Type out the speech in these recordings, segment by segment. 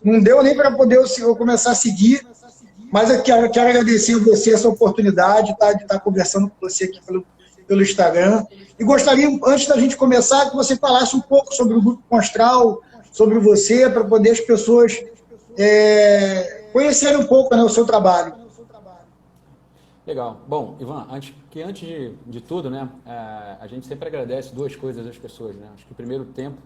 Não deu nem para poder eu começar a seguir, mas eu quero agradecer a você essa oportunidade, tá, de estar conversando com você aqui pelo Instagram. E gostaria, antes da gente começar, que você falasse um pouco sobre o Grupo Constral, sobre você, para poder as pessoas conhecerem um pouco, né, o seu trabalho. Legal. Bom, Ivan, antes de tudo, né, a gente sempre agradece duas coisas às pessoas, né? Acho que primeiro, tempo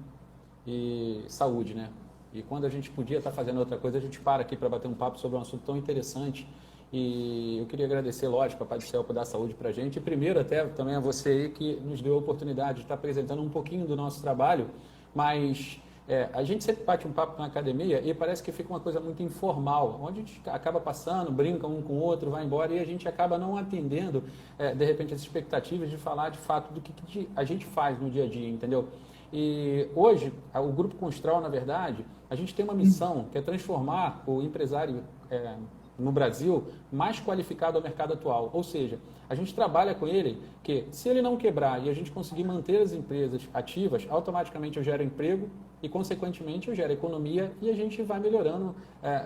e saúde, né? E quando a gente podia estar fazendo outra coisa, a gente para aqui para bater um papo sobre um assunto tão interessante. E eu queria agradecer, lógico, a Pai do Céu por dar saúde para a gente. E primeiro, até também a você aí que nos deu a oportunidade de estar apresentando um pouquinho do nosso trabalho, mas a gente sempre bate um papo na academia e parece que fica uma coisa muito informal, onde a gente acaba passando, brinca um com o outro, vai embora e a gente acaba não atendendo, de repente, as expectativas de falar de fato do que a gente faz no dia a dia, entendeu? E hoje, o Grupo Constral, na verdade, a gente tem uma missão que é transformar o empresário no Brasil mais qualificado ao mercado atual. Ou seja, a gente trabalha com ele que, se ele não quebrar e a gente conseguir manter as empresas ativas, automaticamente eu gero emprego e, consequentemente, eu gero economia e a gente vai melhorando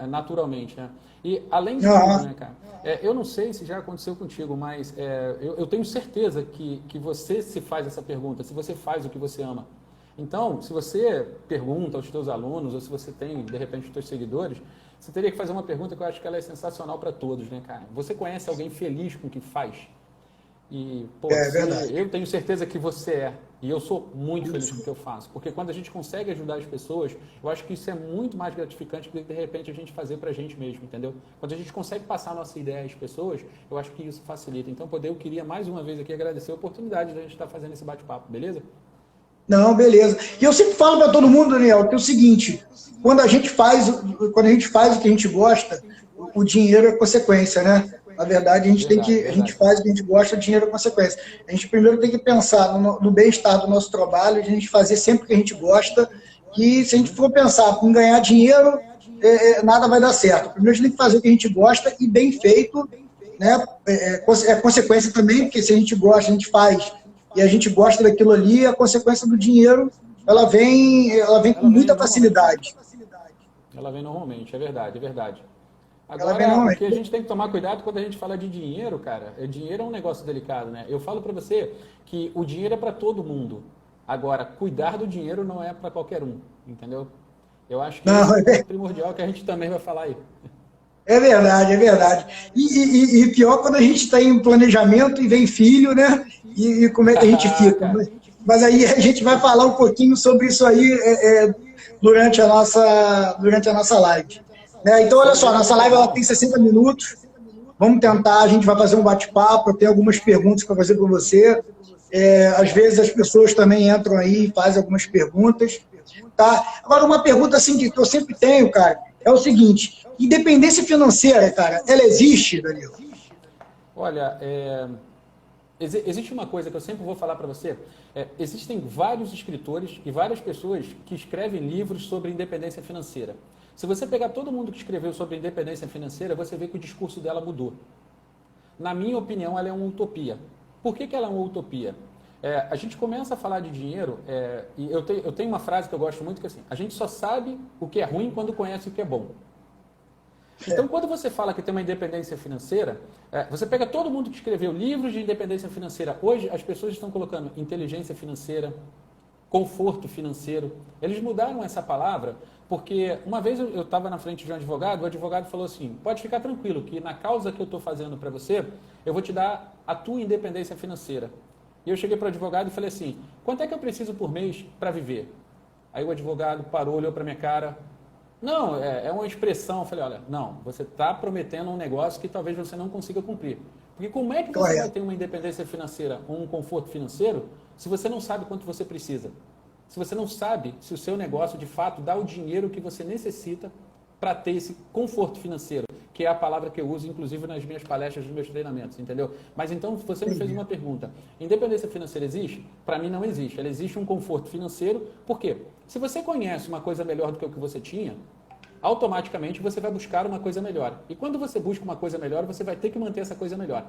naturalmente. Né? E, além de tudo, né, cara, eu não sei se já aconteceu contigo, mas eu tenho certeza que você se faz essa pergunta, se você faz o que você ama. Então, se você pergunta aos teus alunos, ou se você tem, de repente, os teus seguidores, você teria que fazer uma pergunta que eu acho que ela é sensacional para todos, né, cara? Você conhece alguém feliz com o que faz? E, pô, É verdade. eu tenho certeza que você é. E eu sou muito feliz com o que eu faço. Porque quando a gente consegue ajudar as pessoas, eu acho que isso é muito mais gratificante do que, de repente, a gente fazer pra gente mesmo, entendeu? Quando a gente consegue passar a nossa ideia às pessoas, eu acho que isso facilita. Então, eu queria mais uma vez aqui agradecer a oportunidade de a gente estar fazendo esse bate-papo, beleza? Não, beleza. E eu sempre falo para todo mundo, Daniel, que é o seguinte, quando a gente faz o que a gente gosta, o dinheiro é consequência, né? Na verdade, Verdade, a gente verdade. faz o que a gente gosta, o dinheiro é consequência. A gente primeiro tem que pensar no bem-estar do nosso trabalho, de a gente fazer sempre o que a gente gosta, que se a gente Uhum. for pensar em ganhar dinheiro, nada vai dar certo. Primeiro a gente tem que fazer o que a gente gosta e bem feito, né? É consequência também, porque se a gente gosta, a gente faz e a gente gosta daquilo ali, a consequência do dinheiro, ela vem com Ela vem muita normalmente. facilidade. Ela vem normalmente, é verdade, é verdade. Ela vem Agora, o que a normalmente. gente tem que tomar cuidado quando a gente fala de dinheiro, cara, dinheiro é um negócio delicado, né? Eu falo para você que o dinheiro é para todo mundo. Agora, cuidar do dinheiro não é para qualquer um, entendeu? Eu acho que esse é Não, um ponto primordial que a gente também vai falar aí. é verdade, é verdade. E pior quando a gente está em planejamento e vem filho, né? E como é que a gente fica? Cara, Mas aí a gente vai falar um pouquinho sobre isso aí durante a nossa live. Né? Então, olha sem só, dúvida nossa live ela nenhuma. tem 60 minutos. Vamos tentar, a gente vai fazer um bate-papo, eu tenho algumas perguntas para fazer para você. Às Legal. vezes as pessoas também entram aí e fazem algumas perguntas. Tá? Agora, uma pergunta assim que eu sempre tenho, cara, é o seguinte: independência financeira, cara, ela existe, Danilo? Olha, existe uma coisa que eu sempre vou falar para você. Existem vários escritores e várias pessoas que escrevem livros sobre independência financeira. Se você pegar todo mundo que escreveu sobre independência financeira, você vê que o discurso dela mudou. Na minha opinião, ela é uma utopia. Por que ela é uma utopia? A gente começa a falar de dinheiro, e eu tenho uma frase que eu gosto muito, que é assim, a gente só sabe o que é ruim quando conhece o que é bom. Então, quando você fala que tem uma independência financeira, você pega todo mundo que escreveu livros de independência financeira. Hoje, as pessoas estão colocando inteligência financeira, conforto financeiro. Eles mudaram essa palavra porque uma vez eu estava na frente de um advogado, o advogado falou assim, pode ficar tranquilo que na causa que eu estou fazendo para você, eu vou te dar a tua independência financeira. E eu cheguei para o advogado e falei assim, quanto é que eu preciso por mês para viver? Aí o advogado parou, olhou para minha cara, não, é uma expressão. Eu falei, olha, não, você está prometendo um negócio que talvez você não consiga cumprir. Porque como é que você vai Correto. ter uma independência financeira ou um conforto financeiro se você não sabe quanto você precisa? Se você não sabe se o seu negócio de fato dá o dinheiro que você necessita para ter esse conforto financeiro, que é a palavra que eu uso, inclusive, nas minhas palestras, nos meus treinamentos, entendeu? Mas então, você me fez uma pergunta. Independência financeira existe? Para mim não existe. Ela existe um conforto financeiro. Por quê? Se você conhece uma coisa melhor do que o que você tinha, automaticamente você vai buscar uma coisa melhor. E quando você busca uma coisa melhor, você vai ter que manter essa coisa melhor.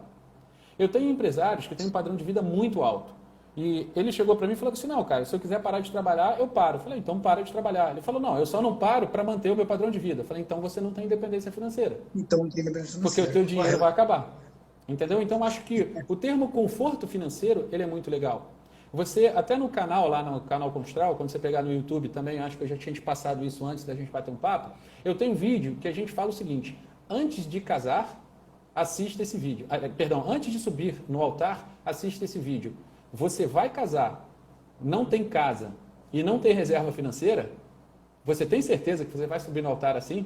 Eu tenho empresários que têm um padrão de vida muito alto. E ele chegou para mim e falou assim, não, cara, se eu quiser parar de trabalhar, eu paro. Eu falei, então para de trabalhar. Ele falou, não, eu só não paro para manter o meu padrão de vida. Eu falei, então você não tem independência financeira. Então não tem independência Porque financeira. o teu dinheiro Correto. vai acabar. Entendeu? Então, acho que o termo conforto financeiro, ele é muito legal. Você, até no canal, lá no canal Constral, quando você pegar no YouTube também, acho que eu já tinha te passado isso antes da gente bater um papo, eu tenho um vídeo que a gente fala o seguinte, antes de casar, assista esse vídeo. Perdão, antes de subir no altar, assista esse vídeo. Você vai casar, não tem casa e não tem reserva financeira, você tem certeza que você vai subir no altar assim?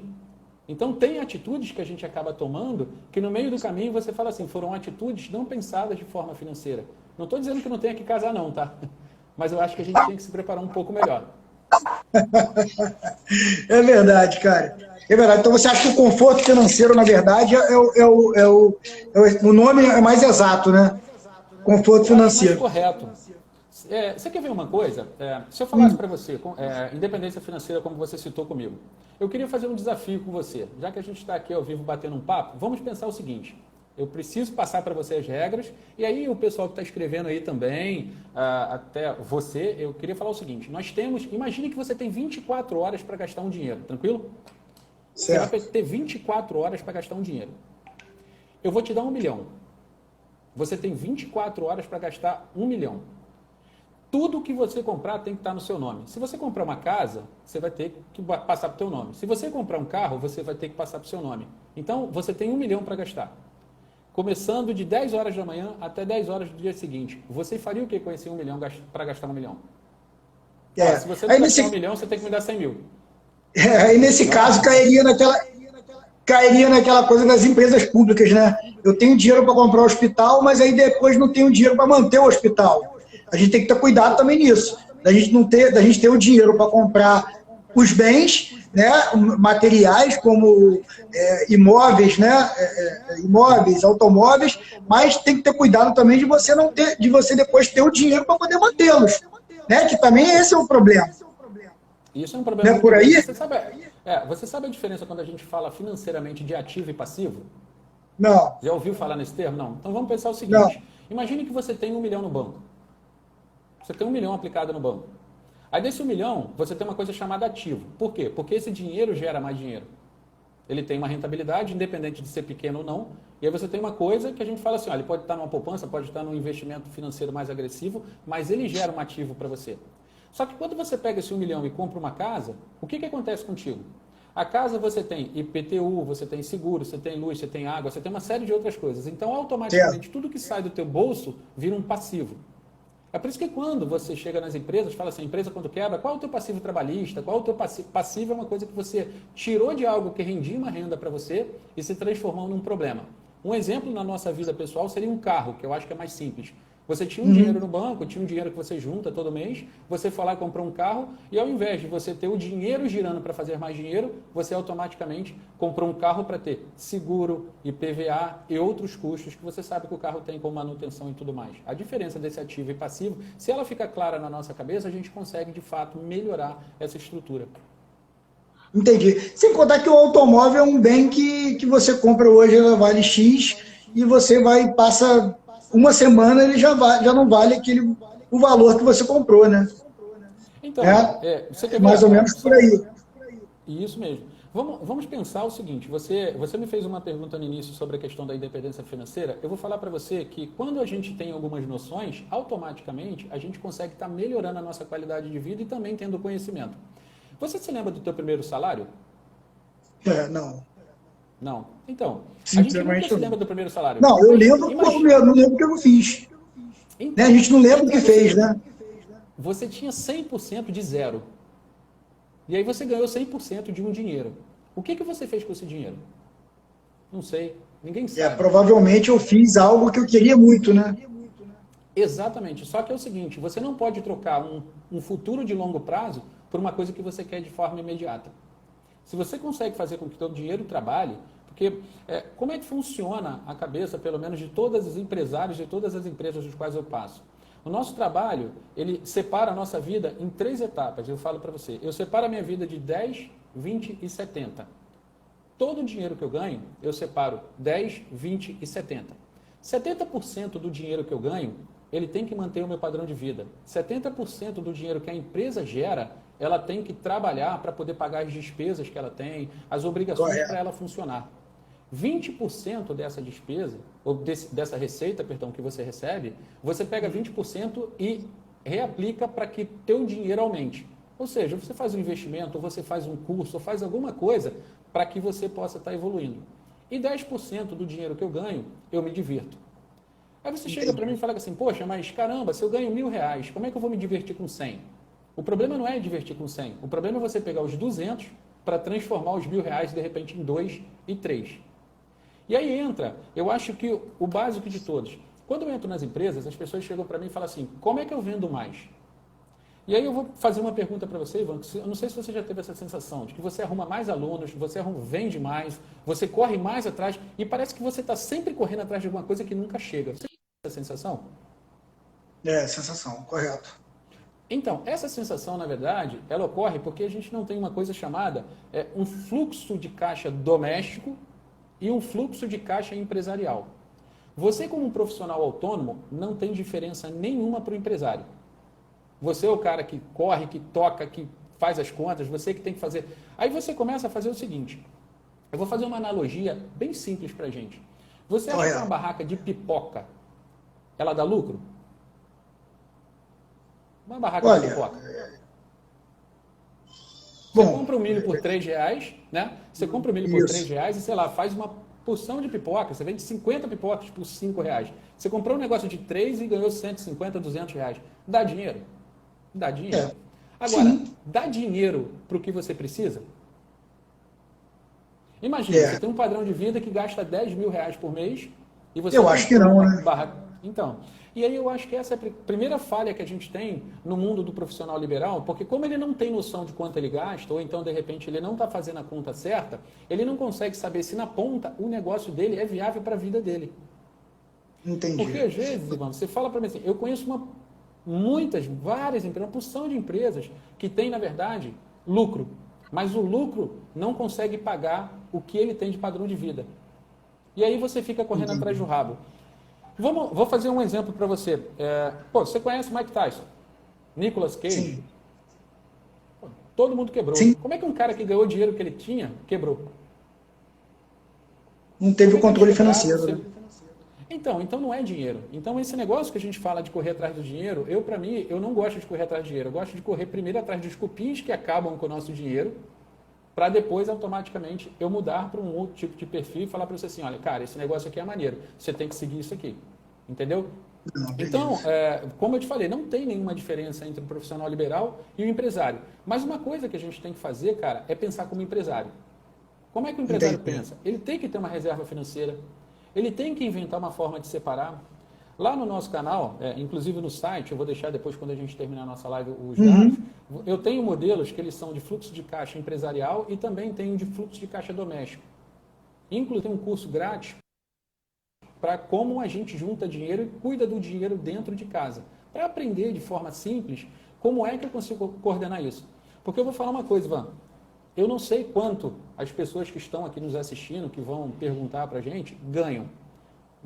Então, tem atitudes que a gente acaba tomando que no meio do caminho você fala assim, foram atitudes não pensadas de forma financeira. Não estou dizendo que não tenha que casar não, tá? Mas eu acho que a gente tem que se preparar um pouco melhor. É verdade, cara. É verdade. Então você acha que o conforto financeiro, na verdade, o nome é mais exato, né? Conforto financeiro. Mais correto. Você quer ver uma coisa? Se eu falasse para você, independência financeira, como você citou comigo, eu queria fazer um desafio com você. Já que a gente está aqui ao vivo batendo um papo, vamos pensar o seguinte. Eu preciso passar para você as regras, e aí o pessoal que está escrevendo aí também, até você, eu queria falar o seguinte, nós temos, imagine que você tem 24 horas para gastar um dinheiro, tranquilo? Certo. Você vai ter 24 horas para gastar um dinheiro. Eu vou te dar 1 milhão. Você tem 24 horas para gastar 1 milhão. Tudo que você comprar tem que estar no seu nome. Se você comprar uma casa, você vai ter que passar para o seu nome. Se você comprar um carro, você vai ter que passar para o seu nome. Então, você tem 1 milhão para gastar. Começando de 10 horas da manhã até 10 horas do dia seguinte. Você faria o que com esse 1 milhão para gastar 1 milhão? Se você não gastar 1 milhão, você tem que me dar 100 mil. Aí, nesse caso, cairia naquela coisa das empresas públicas, né? Eu tenho dinheiro para comprar o hospital, mas aí depois não tenho dinheiro para manter o hospital. A gente tem que ter cuidado também nisso. Da gente ter o dinheiro para comprar os bens, né, materiais como imóveis, né, imóveis, automóveis, mas tem que ter cuidado também de você não ter, de você depois ter o dinheiro para poder mantê-los, né? Que também esse é o problema. Isso é um problema. Não é por aí? Você sabe a diferença quando a gente fala financeiramente de ativo e passivo? Não. Já ouviu falar nesse termo? Não. Então vamos pensar o seguinte. Não. Imagine que você tem 1 milhão no banco. Você tem 1 milhão aplicado no banco. Aí desse 1 milhão, você tem uma coisa chamada ativo. Por quê? Porque esse dinheiro gera mais dinheiro. Ele tem uma rentabilidade, independente de ser pequeno ou não. E aí você tem uma coisa que a gente fala assim, ele pode estar numa poupança, pode estar num investimento financeiro mais agressivo, mas ele gera um ativo para você. Só que quando você pega esse 1 milhão e compra uma casa, o que acontece contigo? A casa você tem IPTU, você tem seguro, você tem luz, você tem água, você tem uma série de outras coisas. Então, automaticamente, tudo que sai do teu bolso vira um passivo. É por isso que quando você chega nas empresas, fala assim, a empresa quando quebra, qual é o teu passivo trabalhista, qual é o teu passivo? Passivo é uma coisa que você tirou de algo que rendia uma renda para você e se transformou num problema. Um exemplo na nossa vida pessoal seria um carro, que eu acho que é mais simples. Você tinha um dinheiro no banco, tinha um dinheiro que você junta todo mês, você foi lá e comprou um carro, e ao invés de você ter o dinheiro girando para fazer mais dinheiro, você automaticamente comprou um carro para ter seguro, IPVA e outros custos que você sabe que o carro tem com manutenção e tudo mais. A diferença desse ativo e passivo, se ela fica clara na nossa cabeça, a gente consegue de fato melhorar essa estrutura. Entendi. Sem contar que o automóvel é um bem que você compra hoje, ela vale X, e você vai passa uma semana, ele já não vale o valor que você comprou, né? Então, você quer mais ou menos por aí. Isso mesmo. Vamos pensar o seguinte, você me fez uma pergunta no início sobre a questão da independência financeira, eu vou falar para você que quando a gente tem algumas noções, automaticamente a gente consegue estar melhorando a nossa qualidade de vida e também tendo conhecimento. Você se lembra do teu primeiro salário? Não. Não. Então, a gente nunca se lembra do primeiro salário. Não, eu lembro, não lembro o que eu fiz. Então, a gente não lembra o que fez, né? Você tinha 100% de zero. E aí você ganhou 100% de um dinheiro. O que você fez com esse dinheiro? Não sei. Ninguém sabe. Provavelmente eu fiz algo que eu queria muito, né? Exatamente. Só que é o seguinte, você não pode trocar um futuro de longo prazo por uma coisa que você quer de forma imediata. Se você consegue fazer com que todo o dinheiro trabalhe, porque como é que funciona a cabeça, pelo menos, de todos os empresários, de todas as empresas dos quais eu passo? O nosso trabalho, ele separa a nossa vida em 3 etapas. Eu falo para você, eu separo a minha vida de 10, 20 e 70. Todo o dinheiro que eu ganho, eu separo 10, 20 e 70. 70% do dinheiro que eu ganho, ele tem que manter o meu padrão de vida. 70% do dinheiro que a empresa gera, ela tem que trabalhar para poder pagar as despesas que ela tem, as obrigações para ela funcionar. 20% dessa despesa, ou dessa receita, perdão, que você recebe, você pega 20% e reaplica para que teu dinheiro aumente. Ou seja, você faz um investimento, ou você faz um curso, ou faz alguma coisa para que você possa estar evoluindo. E 10% do dinheiro que eu ganho, eu me divirto. Aí você chega para mim e fala assim, poxa, mas caramba, se eu ganho R$1.000, como é que eu vou me divertir com 100? O problema não é divertir com 100. O problema é você pegar os 200 para transformar os R$1.000 de repente em 2 e 3. E aí entra, eu acho que o básico de todos. Quando eu entro nas empresas, as pessoas chegam para mim e falam assim, como é que eu vendo mais? E aí eu vou fazer uma pergunta para você, Ivan, eu não sei se você já teve essa sensação de que você arruma mais alunos, você vende mais, você corre mais atrás e parece que você está sempre correndo atrás de alguma coisa que nunca chega. Você tem essa sensação? Sensação, correto. Então, essa sensação, na verdade, ela ocorre porque a gente não tem uma coisa chamada um fluxo de caixa doméstico e um fluxo de caixa empresarial. Você, como um profissional autônomo, não tem diferença nenhuma para o empresário. Você é o cara que corre, que toca, que faz as contas, você que tem que fazer. Aí você começa a fazer o seguinte, eu vou fazer uma analogia bem simples para a gente. Você acha que uma barraca de pipoca, ela dá lucro? Uma barraca de pipoca. Você compra o milho por R$3, né? Você compra o milho por R$3 e, sei lá, faz uma porção de pipoca. Você vende 50 pipocas por R$5. Você comprou um negócio de 3 e ganhou 150, R$200. Dá dinheiro? Dá dinheiro. Agora, dá dinheiro para o que você precisa? Imagina, você tem um padrão de vida que gasta R$10.000 por mês e você... Eu acho que não, né? Então, e aí eu acho que essa é a primeira falha que a gente tem no mundo do profissional liberal, porque como ele não tem noção de quanto ele gasta, ou então, de repente, ele não está fazendo a conta certa, ele não consegue saber se na ponta o negócio dele é viável para a vida dele. Entendi. Porque às vezes, Ivan, você fala para mim assim, eu conheço várias empresas, uma porção de empresas que tem, na verdade, lucro, mas o lucro não consegue pagar o que ele tem de padrão de vida. E aí você fica correndo atrás do rabo. Vou fazer um exemplo para você. Você conhece Mike Tyson? Nicolas Cage? Sim. Todo mundo quebrou. Sim. Como é que um cara que ganhou o dinheiro que ele tinha, quebrou? Não teve o controle financeiro. Né? Então não é dinheiro. Então esse negócio que a gente fala de correr atrás do dinheiro, para mim, eu não gosto de correr atrás do dinheiro. Eu gosto de correr primeiro atrás dos cupins que acabam com o nosso dinheiro, para depois, automaticamente, eu mudar para um outro tipo de perfil e falar para você assim, olha, cara, esse negócio aqui é maneiro, você tem que seguir isso aqui. Entendeu? Então, como eu te falei, não tem nenhuma diferença entre o profissional liberal e o empresário. Mas uma coisa que a gente tem que fazer, cara, é pensar como empresário. Como é que o empresário pensa? Ele tem que ter uma reserva financeira, ele tem que inventar uma forma de separar. Lá no nosso canal, inclusive no site, eu vou deixar depois, quando a gente terminar a nossa live, os dados, eu tenho modelos que eles são de fluxo de caixa empresarial e também tenho de fluxo de caixa doméstico. Inclusive, tem um curso grátis para como a gente junta dinheiro e cuida do dinheiro dentro de casa. Para aprender de forma simples como é que eu consigo coordenar isso. Porque eu vou falar uma coisa, Ivan. Eu não sei quanto as pessoas que estão aqui nos assistindo, que vão perguntar para a gente, ganham.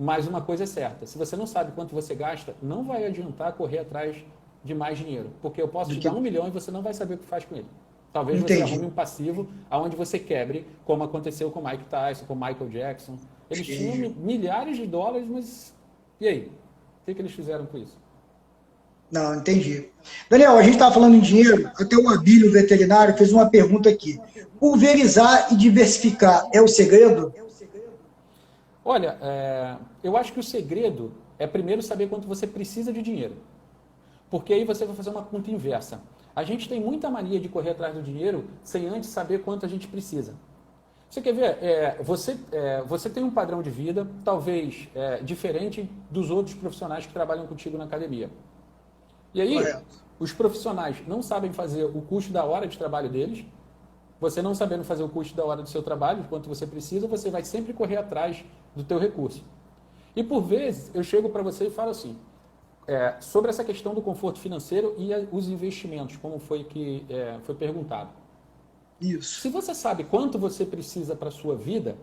Mas uma coisa é certa, se você não sabe quanto você gasta, não vai adiantar correr atrás de mais dinheiro. Porque eu posso te dar 1 milhão e você não vai saber o que faz com ele. Talvez você arrume um passivo onde você quebre, como aconteceu com Mike Tyson, com Michael Jackson. Eles tinham milhares de dólares, mas e aí? O que eles fizeram com isso? Não, entendi. Daniel, a gente estava falando em dinheiro, até o Abílio, veterinário, fez uma pergunta aqui. Pulverizar e diversificar é o segredo? Olha, eu acho que o segredo é primeiro saber quanto você precisa de dinheiro. Porque aí você vai fazer uma conta inversa. A gente tem muita mania de correr atrás do dinheiro sem antes saber quanto a gente precisa. Você quer ver? Você tem um padrão de vida, talvez diferente dos outros profissionais que trabalham contigo na academia. E aí, os profissionais não sabem fazer o custo da hora de trabalho deles. Você não sabendo fazer o custo da hora do seu trabalho, quanto você precisa, você vai sempre correr atrás do teu recurso. E por vezes, eu chego para você e falo assim, sobre essa questão do conforto financeiro e os investimentos, como foi que foi perguntado. Isso. Se você sabe quanto você precisa para a sua vida,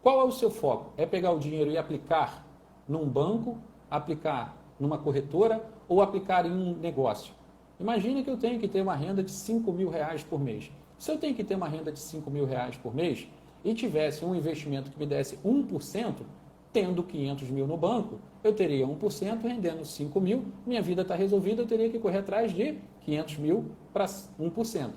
qual é o seu foco? É pegar o dinheiro e aplicar num banco, aplicar numa corretora ou aplicar em um negócio. Imagine que eu tenho que ter uma renda de R$ 5.000 por mês. Se eu tenho que ter uma renda de R$ 5.000 por mês e tivesse um investimento que me desse 1%, tendo 500 mil no banco, eu teria 1% rendendo 5 mil, minha vida está resolvida, eu teria que correr atrás de 500 mil para 1%.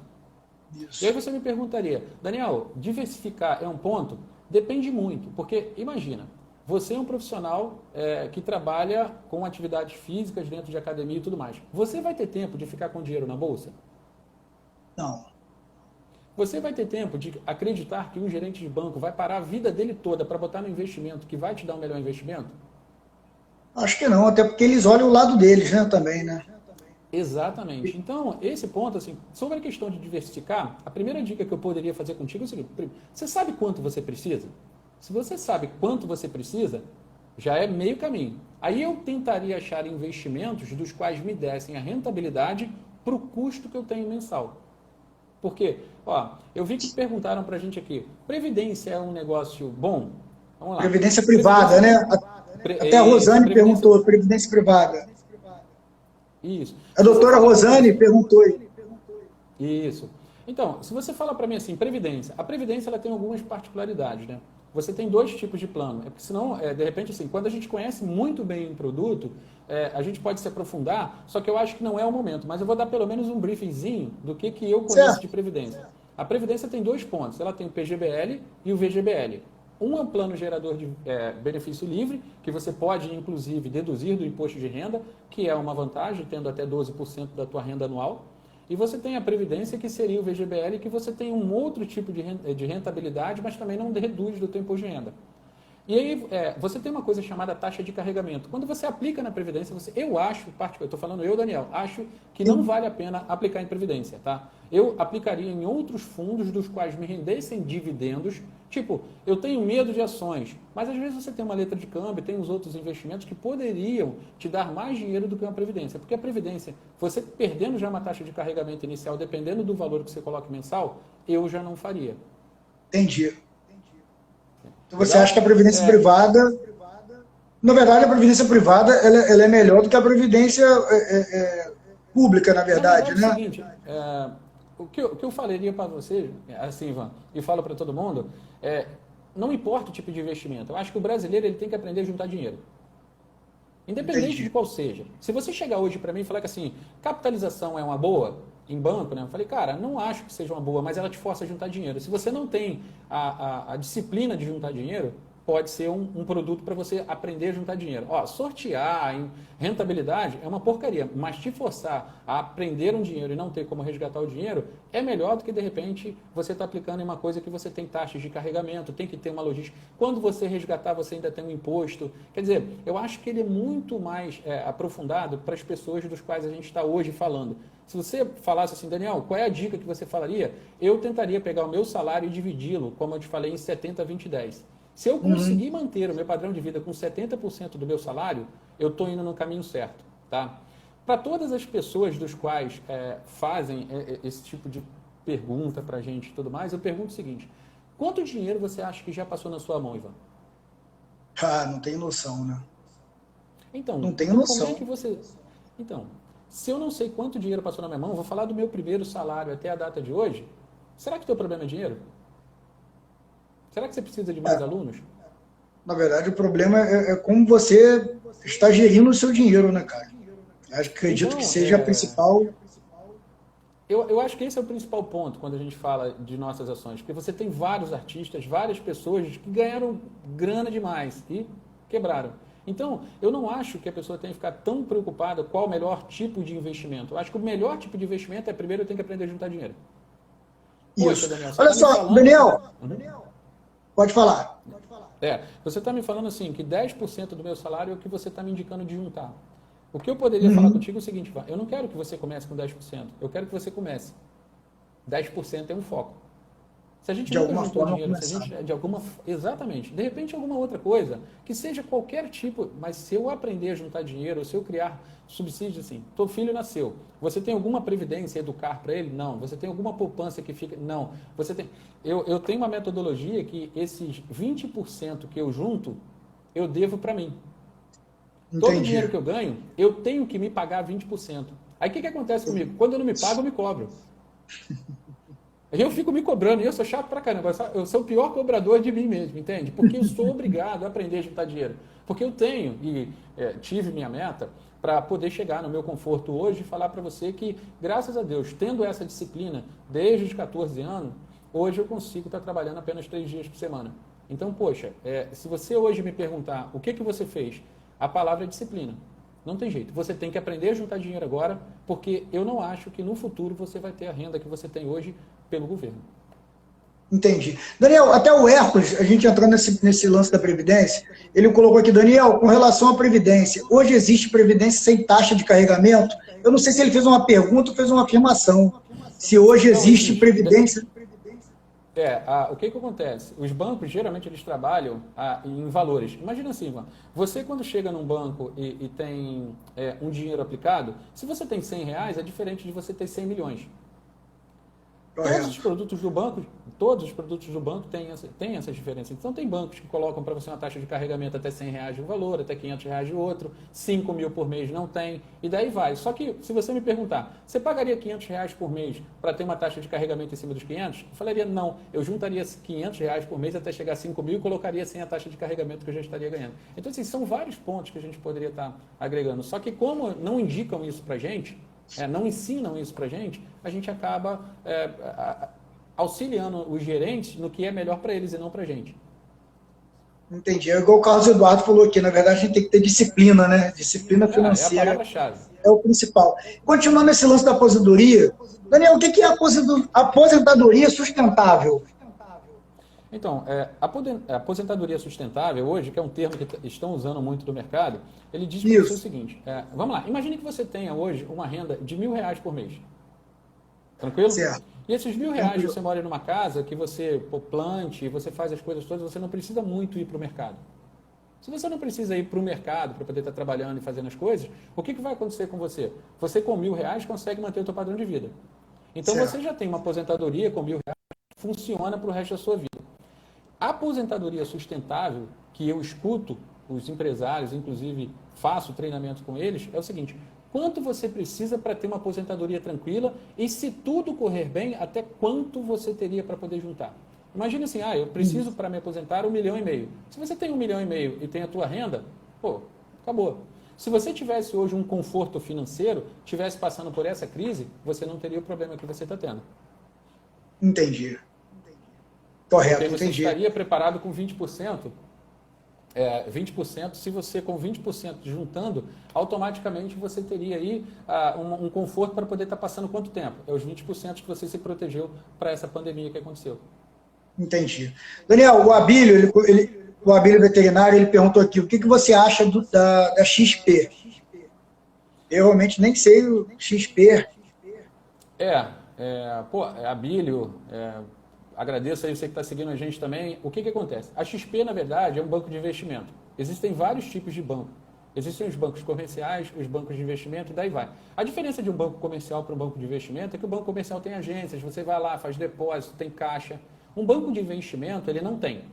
Isso. E aí você me perguntaria, Daniel, diversificar é um ponto? Depende muito, porque imagina, você é um profissional que trabalha com atividades físicas dentro de academia e tudo mais. Você vai ter tempo de ficar com dinheiro na bolsa? Não. Você vai ter tempo de acreditar que um gerente de banco vai parar a vida dele toda para botar no investimento que vai te dar um melhor investimento? Acho que não, até porque eles olham o lado deles, né, também, né? Exatamente. Então, esse ponto, assim, sobre a questão de diversificar, a primeira dica que eu poderia fazer contigo é o seguinte: você sabe quanto você precisa? Se você sabe quanto você precisa, já é meio caminho. Aí eu tentaria achar investimentos dos quais me dessem a rentabilidade para o custo que eu tenho mensal. Por quê? Ó, eu vi que perguntaram para a gente aqui, previdência é um negócio bom? Vamos lá. Previdência privada, né? Até a Rosane perguntou, previdência privada. Isso. A doutora Rosane perguntou. Isso. Então, se você fala para mim assim, previdência, a previdência ela tem algumas particularidades, né? Você tem dois tipos de plano. É porque senão, de repente, assim, quando a gente conhece muito bem um produto, a gente pode se aprofundar, só que eu acho que não é o momento. Mas eu vou dar pelo menos um briefingzinho do que eu conheço de previdência. A previdência tem dois pontos. Ela tem o PGBL e o VGBL. Um é um plano gerador de benefício livre, que você pode, inclusive, deduzir do imposto de renda, que é uma vantagem, tendo até 12% da tua renda anual. E você tem a Previdência, que seria o VGBL, que você tem um outro tipo de rentabilidade, mas também não reduz do teu imposto de renda. E aí, você tem uma coisa chamada taxa de carregamento. Quando você aplica na Previdência, eu acho, eu estou falando eu, Daniel, acho que não vale a pena aplicar em Previdência, tá? Eu aplicaria em outros fundos dos quais me rendessem dividendos. Tipo, eu tenho medo de ações, mas às vezes você tem uma letra de câmbio, tem os outros investimentos que poderiam te dar mais dinheiro do que uma Previdência. Porque a Previdência, você perdendo já uma taxa de carregamento inicial, dependendo do valor que você coloca mensal, eu já não faria. Entendi. Então você acha que a previdência privada, na verdade a previdência privada ela é melhor do que a previdência pública, na verdade, né? É o seguinte, o que eu falaria para você, assim, Ivan, e falo para todo mundo, não importa o tipo de investimento, eu acho que o brasileiro ele tem que aprender a juntar dinheiro. Independente de qual seja. Se você chegar hoje para mim e falar que assim, capitalização é uma boa em banco, né? Eu falei, cara, não acho que seja uma boa, mas ela te força a juntar dinheiro. Se você não tem a disciplina de juntar dinheiro, pode ser um produto para você aprender a juntar dinheiro. Ó, sortear em rentabilidade é uma porcaria, mas te forçar a aprender um dinheiro e não ter como resgatar o dinheiro é melhor do que, de repente, você está aplicando em uma coisa que você tem taxas de carregamento, tem que ter uma logística. Quando você resgatar, você ainda tem um imposto. Quer dizer, eu acho que ele é muito mais aprofundado para as pessoas dos quais a gente está hoje falando. Se você falasse assim, Daniel, qual é a dica que você falaria? Eu tentaria pegar o meu salário e dividi-lo, como eu te falei, em 70, 20, 10. Se eu conseguir manter o meu padrão de vida com 70% do meu salário, eu estou indo no caminho certo, tá? Para todas as pessoas dos quais fazem esse tipo de pergunta para a gente e tudo mais, eu pergunto o seguinte: quanto dinheiro você acha que já passou na sua mão, Ivan? Ah, não tenho noção, né? Então, não tenho noção. Como é que você... Então, se eu não sei quanto dinheiro passou na minha mão, vou falar do meu primeiro salário até a data de hoje, será que o teu problema é dinheiro? Será que você precisa de mais alunos? Na verdade, o problema é como você está gerindo o seu dinheiro, né, cara? Acredito então, que seja a principal... Eu acho que esse é o principal ponto quando a gente fala de nossas ações, porque você tem vários artistas, várias pessoas que ganharam grana demais e quebraram. Então, eu não acho que a pessoa tenha que ficar tão preocupada qual o melhor tipo de investimento. Eu acho que o melhor tipo de investimento é, primeiro, eu tenho que aprender a juntar dinheiro. Isso. Poxa, Daniel, olha só, Daniel... Pode falar. Você está me falando assim, que 10% do meu salário é o que você está me indicando de juntar. O que eu poderia falar contigo é o seguinte, eu não quero que você comece com 10%, eu quero que você comece. 10% é um foco. Se a gente de alguma forma dinheiro, se a gente, de alguma, exatamente. De repente, alguma outra coisa, que seja qualquer tipo, mas se eu aprender a juntar dinheiro, ou se eu criar subsídios assim, teu filho nasceu, você tem alguma previdência, educar para ele? Não. Você tem alguma poupança que fica? Não. Você tem... Eu tenho uma metodologia que esses 20% que eu junto, eu devo para mim. Todo o Entendi. dinheiro que eu ganho, eu tenho que me pagar 20%. Aí o que acontece comigo? Quando eu não me pago, eu me cobro. Eu fico me cobrando, e eu sou chato pra caramba, eu sou o pior cobrador de mim mesmo, entende? Porque eu sou obrigado a aprender a juntar dinheiro. Porque eu tenho, e tive minha meta, para poder chegar no meu conforto hoje e falar para você que, graças a Deus, tendo essa disciplina desde os 14 anos, hoje eu consigo estar trabalhando apenas 3 dias por semana. Então, poxa, se você hoje me perguntar o que você fez, a palavra é disciplina. Não tem jeito. Você tem que aprender a juntar dinheiro agora, porque eu não acho que no futuro você vai ter a renda que você tem hoje pelo governo. Entendi. Daniel, até o Hércules, a gente entrando nesse lance da Previdência, ele colocou aqui, Daniel, com relação à Previdência, hoje existe Previdência sem taxa de carregamento? Eu não sei se ele fez uma pergunta ou fez uma afirmação. Se hoje existe Previdência... O que acontece? Os bancos, geralmente, eles trabalham em valores. Imagina assim, Ivan, você quando chega num banco e tem um dinheiro aplicado, se você tem R$100, é diferente de você ter 100 milhões. Todos os produtos do banco têm essa diferença. Então, tem bancos que colocam para você uma taxa de carregamento até R$100 de um valor, até R$500 de outro, 5 mil por mês não tem, e daí vai. Só que, se você me perguntar, você pagaria R$500 por mês para ter uma taxa de carregamento em cima dos 500? Eu falaria, não, eu juntaria R$500 por mês até chegar a 5 mil e colocaria sem a taxa de carregamento que eu já estaria ganhando. Então, assim, são vários pontos que a gente poderia estar agregando. Só que, como não indicam isso para a gente, não ensinam isso para a gente acaba auxiliando os gerentes no que é melhor para eles e não para a gente. Entendi. É igual o Carlos Eduardo falou aqui, na verdade a gente tem que ter disciplina, né? Disciplina financeira É a palavra-chave. É o principal. Continuando esse lance da aposentadoria, Daniel, o que é a aposentadoria sustentável? Então, a aposentadoria sustentável hoje, que é um termo que estão usando muito do mercado, ele diz para você o seguinte, vamos lá, imagine que você tenha hoje uma renda de R$1.000 por mês. Tranquilo? Certo. E esses R$1.000 você mora numa casa que você plante, você faz as coisas todas, você não precisa muito ir para o mercado. Se você não precisa ir para o mercado para poder estar trabalhando e fazendo as coisas, o que vai acontecer com você? Você com R$1.000 consegue manter o seu padrão de vida. Então Certo. você já tem uma aposentadoria com R$1.000 que funciona para o resto da sua vida. A aposentadoria sustentável, que eu escuto os empresários, inclusive faço treinamento com eles, é o seguinte, quanto você precisa para ter uma aposentadoria tranquila e se tudo correr bem, até quanto você teria para poder juntar? Imagina assim, eu preciso para me aposentar R$1,5 milhão. Se você tem R$1,5 milhão e tem a tua renda, acabou. Se você tivesse hoje um conforto financeiro, tivesse passando por essa crise, você não teria o problema que você está tendo. Entendi. Correto, porque você entendi. estaria preparado com 20%, 20%, se você com 20% juntando, automaticamente você teria aí um conforto para poder estar passando quanto tempo? É os 20% que você se protegeu para essa pandemia que aconteceu. Entendi. Daniel, o Abílio, o Abílio veterinário, ele perguntou aqui, o que você acha da XP? Eu realmente nem sei o XP. Abílio, agradeço aí você que está seguindo a gente também. O que acontece? A XP, na verdade, é um banco de investimento. Existem vários tipos de banco. Existem os bancos comerciais, os bancos de investimento e daí vai. A diferença de um banco comercial para um banco de investimento é que o banco comercial tem agências, você vai lá, faz depósito, tem caixa. Um banco de investimento, ele não tem.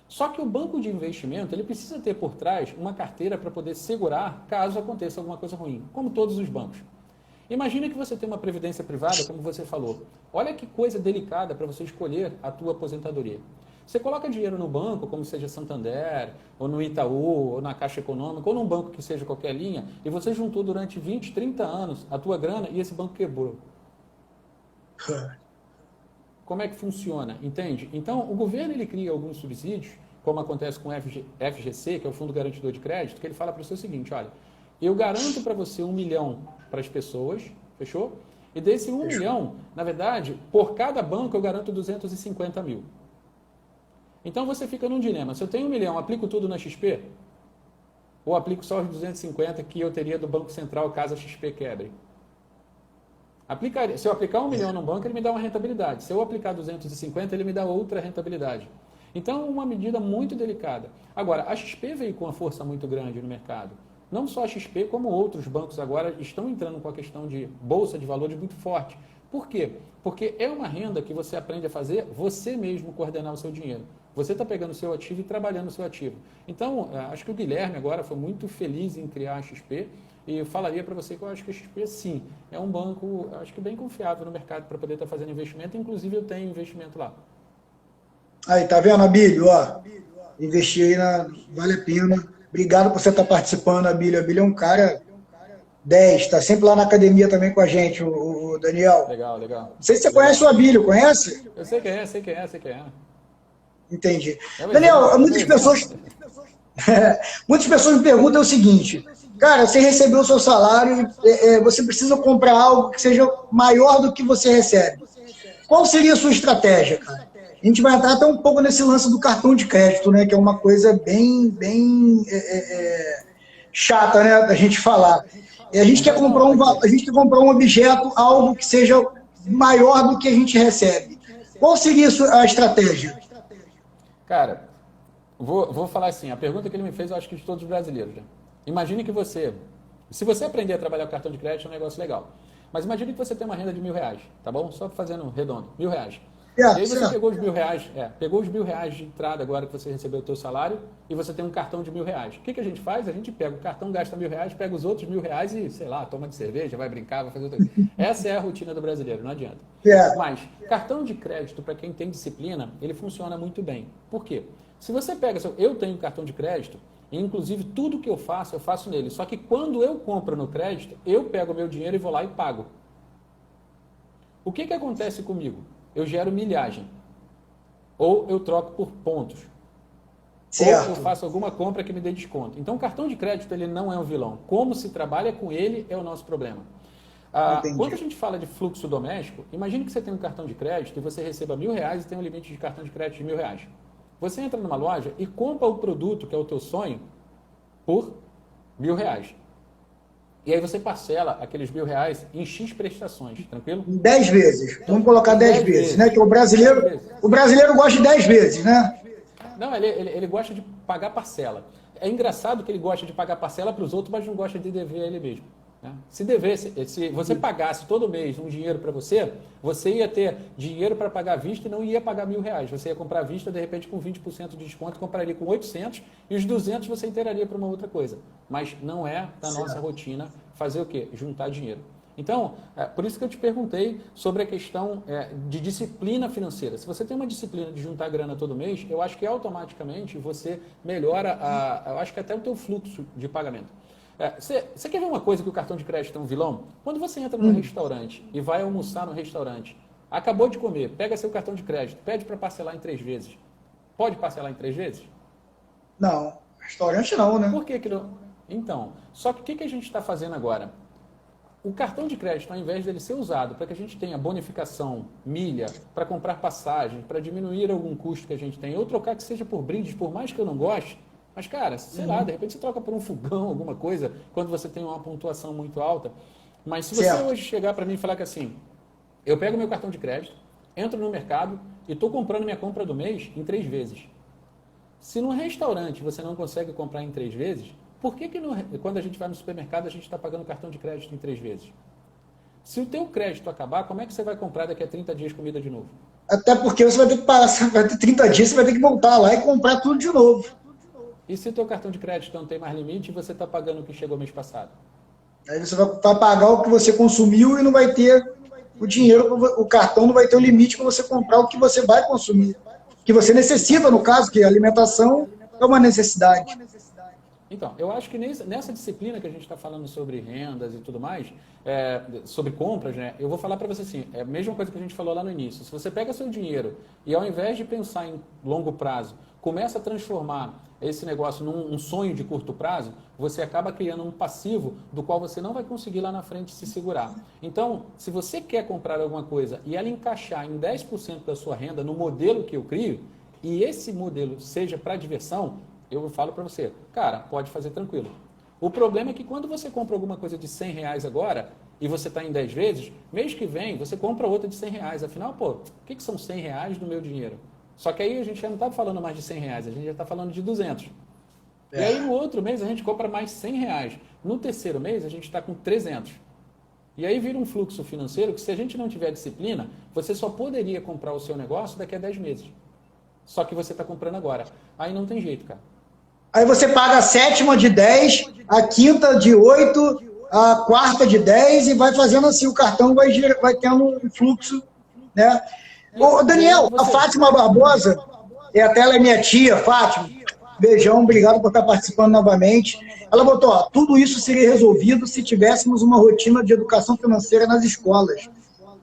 Só que o banco de investimento, ele precisa ter por trás uma carteira para poder segurar caso aconteça alguma coisa ruim, como todos os bancos. Imagina que você tem uma previdência privada, como você falou. Olha que coisa delicada para você escolher a tua aposentadoria. Você coloca dinheiro no banco, como seja Santander, ou no Itaú, ou na Caixa Econômica, ou num banco que seja qualquer linha, e você juntou durante 20, 30 anos a tua grana e esse banco quebrou. Como é que funciona? Entende? Então, o governo ele cria alguns subsídios, como acontece com o FGC, que é o Fundo Garantidor de Crédito, que ele fala para você o seguinte, olha, eu garanto para você 1 milhão para as pessoas, fechou? E desse 1 milhão, na verdade, por cada banco eu garanto 250 mil. Então você fica num dilema. Se eu tenho 1 milhão, aplico tudo na XP? Ou aplico só os 250 que eu teria do Banco Central caso a XP quebre? Se eu aplicar 1 milhão num banco, ele me dá uma rentabilidade. Se eu aplicar 250, ele me dá outra rentabilidade. Então, é uma medida muito delicada. Agora, a XP veio com uma força muito grande no mercado. Não só a XP, como outros bancos agora estão entrando com a questão de bolsa de valores muito forte. Por quê? Porque é uma renda que você aprende a fazer você mesmo coordenar o seu dinheiro. Você está pegando o seu ativo e trabalhando o seu ativo. Então, acho que o Guilherme agora foi muito feliz em criar a XP e eu falaria para você que eu acho que a XP, sim, é um banco, acho que bem confiável no mercado para poder estar fazendo investimento. Inclusive, eu tenho investimento lá. Aí, tá vendo, Abílio? Ó, investir aí, vale a pena. Obrigado por você estar participando, Abílio. Abílio é um cara 10, está sempre lá na academia também com a gente, o Daniel. Legal, legal. Não sei se você legal. conhece o Abílio, conhece? Eu sei quem é, sei quem é, sei quem é. Entendi. É Daniel, muitas pessoas me perguntam o seguinte, cara, você recebeu o seu salário, você precisa comprar algo que seja maior do que você recebe. Qual seria a sua estratégia, cara? A gente vai entrar até um pouco nesse lance do cartão de crédito, né, que é uma coisa bem chata, né, da gente falar. A gente quer comprar um objeto, algo que seja maior do que a gente recebe. Qual seria a estratégia? Cara, vou falar assim, a pergunta que ele me fez, eu acho que de todos os brasileiros. Né? Imagine que se você aprender a trabalhar com cartão de crédito, é um negócio legal. Mas imagine que você tem uma renda de R$1.000, tá bom? Só fazendo redondo, R$1.000. E aí você pegou os R$1.000 de entrada agora que você recebeu o teu salário e você tem um cartão de R$1.000. O que a gente faz? A gente pega o cartão, gasta R$1.000, pega os outros R$1.000 e, sei lá, toma de cerveja, vai brincar, vai fazer outra coisa. Essa é a rotina do brasileiro, não adianta. Mas cartão de crédito, para quem tem disciplina, ele funciona muito bem. Por quê? Se você pega, eu tenho cartão de crédito, e inclusive tudo que eu faço nele. Só que quando eu compro no crédito, eu pego o meu dinheiro e vou lá e pago. O que acontece comigo? Eu gero milhagem. Ou eu troco por pontos. Certo. Ou eu faço alguma compra que me dê desconto. Então, o cartão de crédito ele não é um vilão. Como se trabalha com ele é o nosso problema. Quando a gente fala de fluxo doméstico, imagine que você tem um cartão de crédito e você receba R$1.000 e tem um limite de cartão de crédito de R$1.000. Você entra numa loja e compra o produto que é o teu sonho por R$1.000. E aí você parcela aqueles R$1.000 em X prestações, tranquilo? 10 vezes. Vamos colocar 10 vezes, né? Que o brasileiro gosta de 10 vezes, né? Não, ele gosta de pagar parcela. É engraçado que ele gosta de pagar parcela para os outros, mas não gosta de dever a ele mesmo. Né? Se você pagasse todo mês um dinheiro para você ia ter dinheiro para pagar à vista e não ia pagar R$1.000. Você ia comprar à vista, de repente, com 20% de desconto, compraria com 800 e os 200 você inteiraria para uma outra coisa. Mas não é da nossa rotina fazer o quê? Juntar dinheiro. Então, por isso que eu te perguntei sobre a questão de disciplina financeira. Se você tem uma disciplina de juntar grana todo mês, eu acho que automaticamente você melhora, eu acho que até o teu fluxo de pagamento. Você quer ver uma coisa que o cartão de crédito é um vilão? Quando você entra num restaurante e vai almoçar no restaurante, acabou de comer, pega seu cartão de crédito, pede para parcelar em 3 vezes. Pode parcelar em 3 vezes? Não, restaurante não, né? Por que não? Então, só que o que a gente está fazendo agora? O cartão de crédito, ao invés dele ser usado para que a gente tenha bonificação, milha, para comprar passagem, para diminuir algum custo que a gente tem, ou trocar que seja por brindes, por mais que eu não goste, mas, cara, sei lá, de repente você troca por um fogão, alguma coisa, quando você tem uma pontuação muito alta. Mas se você hoje chegar para mim e falar que assim, eu pego meu cartão de crédito, entro no mercado e estou comprando minha compra do mês em 3 vezes. Se no restaurante você não consegue comprar em 3 vezes, por que quando a gente vai no supermercado a gente está pagando cartão de crédito em 3 vezes? Se o teu crédito acabar, como é que você vai comprar daqui a 30 dias comida de novo? Até porque você vai ter que passar, vai ter 30 dias, você vai ter que voltar lá e comprar tudo de novo. E se o teu cartão de crédito não tem mais limite e você está pagando o que chegou mês passado? Aí você vai pagar o que você consumiu e não vai ter o dinheiro, o cartão não vai ter o limite para você comprar o que você vai consumir. Que você necessita, no caso, que a alimentação é uma necessidade. Então, eu acho que nessa disciplina que a gente está falando sobre rendas e tudo mais, sobre compras, né? Eu vou falar para você assim, é a mesma coisa que a gente falou lá no início. Se você pega seu dinheiro e ao invés de pensar em longo prazo, começa a transformar esse negócio num sonho de curto prazo, você acaba criando um passivo do qual você não vai conseguir lá na frente se segurar. Então, se você quer comprar alguma coisa e ela encaixar em 10% da sua renda no modelo que eu crio, e esse modelo seja para diversão, eu falo para você, cara, pode fazer tranquilo. O problema é que quando você compra alguma coisa de R$100 agora e você está em 10 vezes, mês que vem você compra outra de R$100. Afinal, o que são R$100 do meu dinheiro? Só que aí a gente já não está falando mais de R$100, a gente já está falando de 200. E aí no outro mês a gente compra mais R$100. No terceiro mês a gente está com 300. E aí vira um fluxo financeiro que, se a gente não tiver disciplina, você só poderia comprar o seu negócio daqui a 10 meses. Só que você está comprando agora. Aí não tem jeito, cara. Aí você paga a sétima de 10, a quinta de 8, a quarta de 10 e vai fazendo assim, o cartão vai tendo um fluxo, né? Ô, Daniel, a Fátima Barbosa, até ela é minha tia, Fátima, beijão, obrigado por estar participando novamente. Ela botou, ó, tudo isso seria resolvido se tivéssemos uma rotina de educação financeira nas escolas.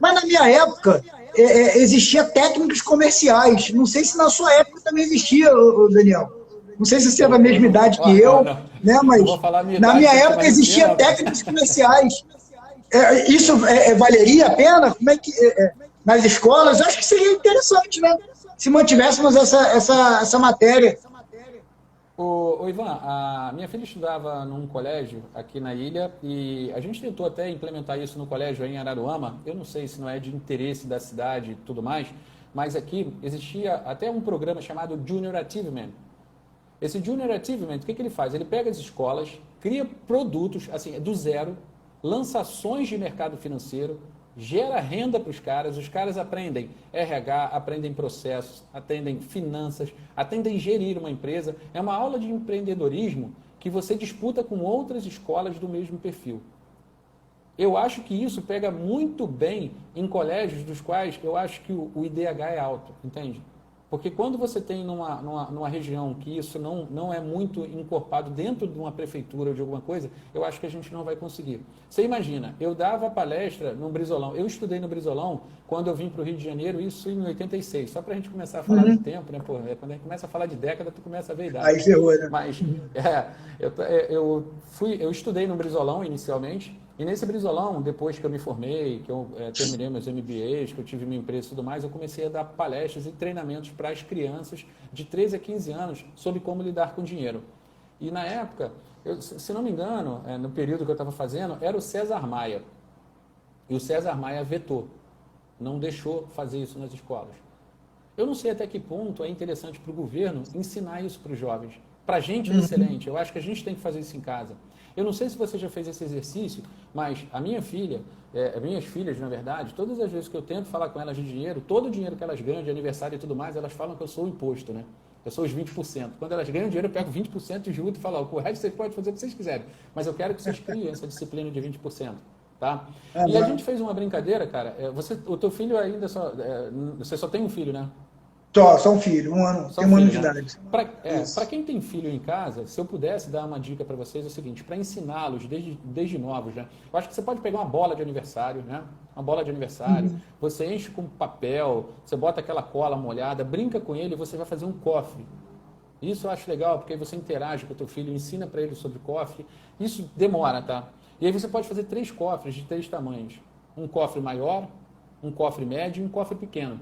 Mas na minha época, existia técnicos comerciais. Não sei se na sua época também existia, Daniel. Não sei se você é da mesma idade que eu, né? Mas na minha época existia técnicos comerciais. Isso valeria a pena? Como é que nas escolas? Eu acho que seria interessante, né? Se mantivéssemos essa matéria. Ô Ivan, a minha filha estudava num colégio aqui na ilha e a gente tentou até implementar isso no colégio aí em Araruama. Eu não sei se não é de interesse da cidade e tudo mais, mas aqui existia até um programa chamado Junior Achievement. Esse Junior Achievement, o que ele faz? Ele pega as escolas, cria produtos, assim, do zero, lança ações de mercado financeiro, gera renda para os caras aprendem RH, aprendem processos, aprendem finanças, aprendem gerir uma empresa. É uma aula de empreendedorismo que você disputa com outras escolas do mesmo perfil. Eu acho que isso pega muito bem em colégios dos quais eu acho que o IDH é alto, entende? Porque quando você tem numa região que isso não é muito encorpado dentro de uma prefeitura ou de alguma coisa, eu acho que a gente não vai conseguir. Você imagina, eu dava palestra no Brizolão, eu estudei no Brizolão quando eu vim para o Rio de Janeiro, isso em 86, só para a gente começar a falar de tempo, né? Pô, quando a gente começa a falar de década, tu começa a ver a idade. Aí ferrou, né? Mas eu estudei no Brizolão inicialmente, e nesse Brizolão, depois que eu me formei, que eu terminei meus MBAs, que eu tive minha empresa e tudo mais, eu comecei a dar palestras e treinamentos para as crianças de 13 a 15 anos sobre como lidar com dinheiro. E na época, se não me engano, no período que eu estava fazendo, era o César Maia. E o César Maia vetou, não deixou fazer isso nas escolas. Eu não sei até que ponto é interessante para o governo ensinar isso para os jovens. Para a gente é excelente, eu acho que a gente tem que fazer isso em casa. Eu não sei se você já fez esse exercício, mas a minha filha, minhas filhas, na verdade, todas as vezes que eu tento falar com elas de dinheiro, todo o dinheiro que elas ganham de aniversário e tudo mais, elas falam que eu sou o imposto, né? Eu sou os 20%. Quando elas ganham dinheiro, eu pego 20% e junto e falo, o resto vocês podem fazer o que vocês quiserem, mas eu quero que vocês criem essa disciplina de 20%. Tá? E a gente fez uma brincadeira, cara. O teu filho ainda você só tem um filho, né? Só um filho, tem um ano de idade. Para quem tem filho em casa, se eu pudesse dar uma dica para vocês, é o seguinte, para ensiná-los desde novos, né? Eu acho que você pode pegar uma bola de aniversário, né? Uma bola de aniversário, você enche com papel, você bota aquela cola molhada, brinca com ele e você vai fazer um cofre. Isso eu acho legal, porque aí você interage com o teu filho, ensina para ele sobre cofre. Isso demora, tá? E aí você pode fazer 3 cofres de 3 tamanhos. Um cofre maior, um cofre médio e um cofre pequeno.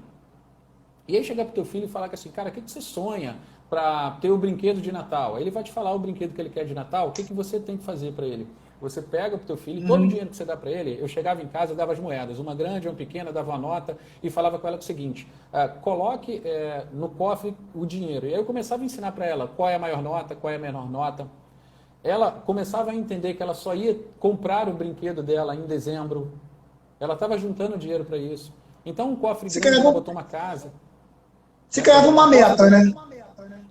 E aí chegar para o teu filho e falar que assim, cara, o que você sonha para ter o brinquedo de Natal? Aí ele vai te falar o brinquedo que ele quer de Natal, o que você tem que fazer para ele? Você pega para o teu filho, todo o dinheiro que você dá para ele, eu chegava em casa, eu dava as moedas, uma grande, uma pequena, dava uma nota e falava com ela o seguinte, coloque no cofre o dinheiro. E aí eu começava a ensinar para ela qual é a maior nota, qual é a menor nota. Ela começava a entender que ela só ia comprar o brinquedo dela em dezembro. Ela estava juntando dinheiro para isso. Então um cofre grande, ela botou uma casa. Você criava uma meta, né?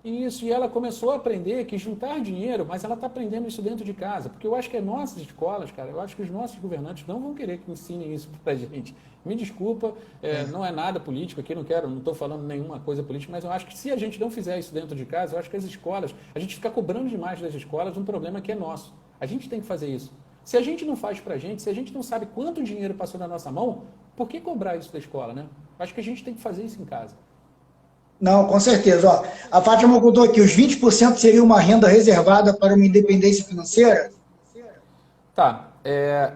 Isso, e ela começou a aprender que juntar dinheiro, mas ela está aprendendo isso dentro de casa, porque eu acho que as nossas escolas, cara, eu acho que os nossos governantes não vão querer que ensinem isso pra gente. Me desculpa, não é nada político aqui, não estou falando nenhuma coisa política, mas eu acho que se a gente não fizer isso dentro de casa, eu acho que as escolas, a gente fica cobrando demais das escolas um problema que é nosso. A gente tem que fazer isso. Se a gente não faz pra gente, se a gente não sabe quanto dinheiro passou na nossa mão, por que cobrar isso da escola, né? Eu acho que a gente tem que fazer isso em casa. Não, com certeza. Ó, a Fátima contou aqui, os 20% seria uma renda reservada para uma independência financeira? Tá.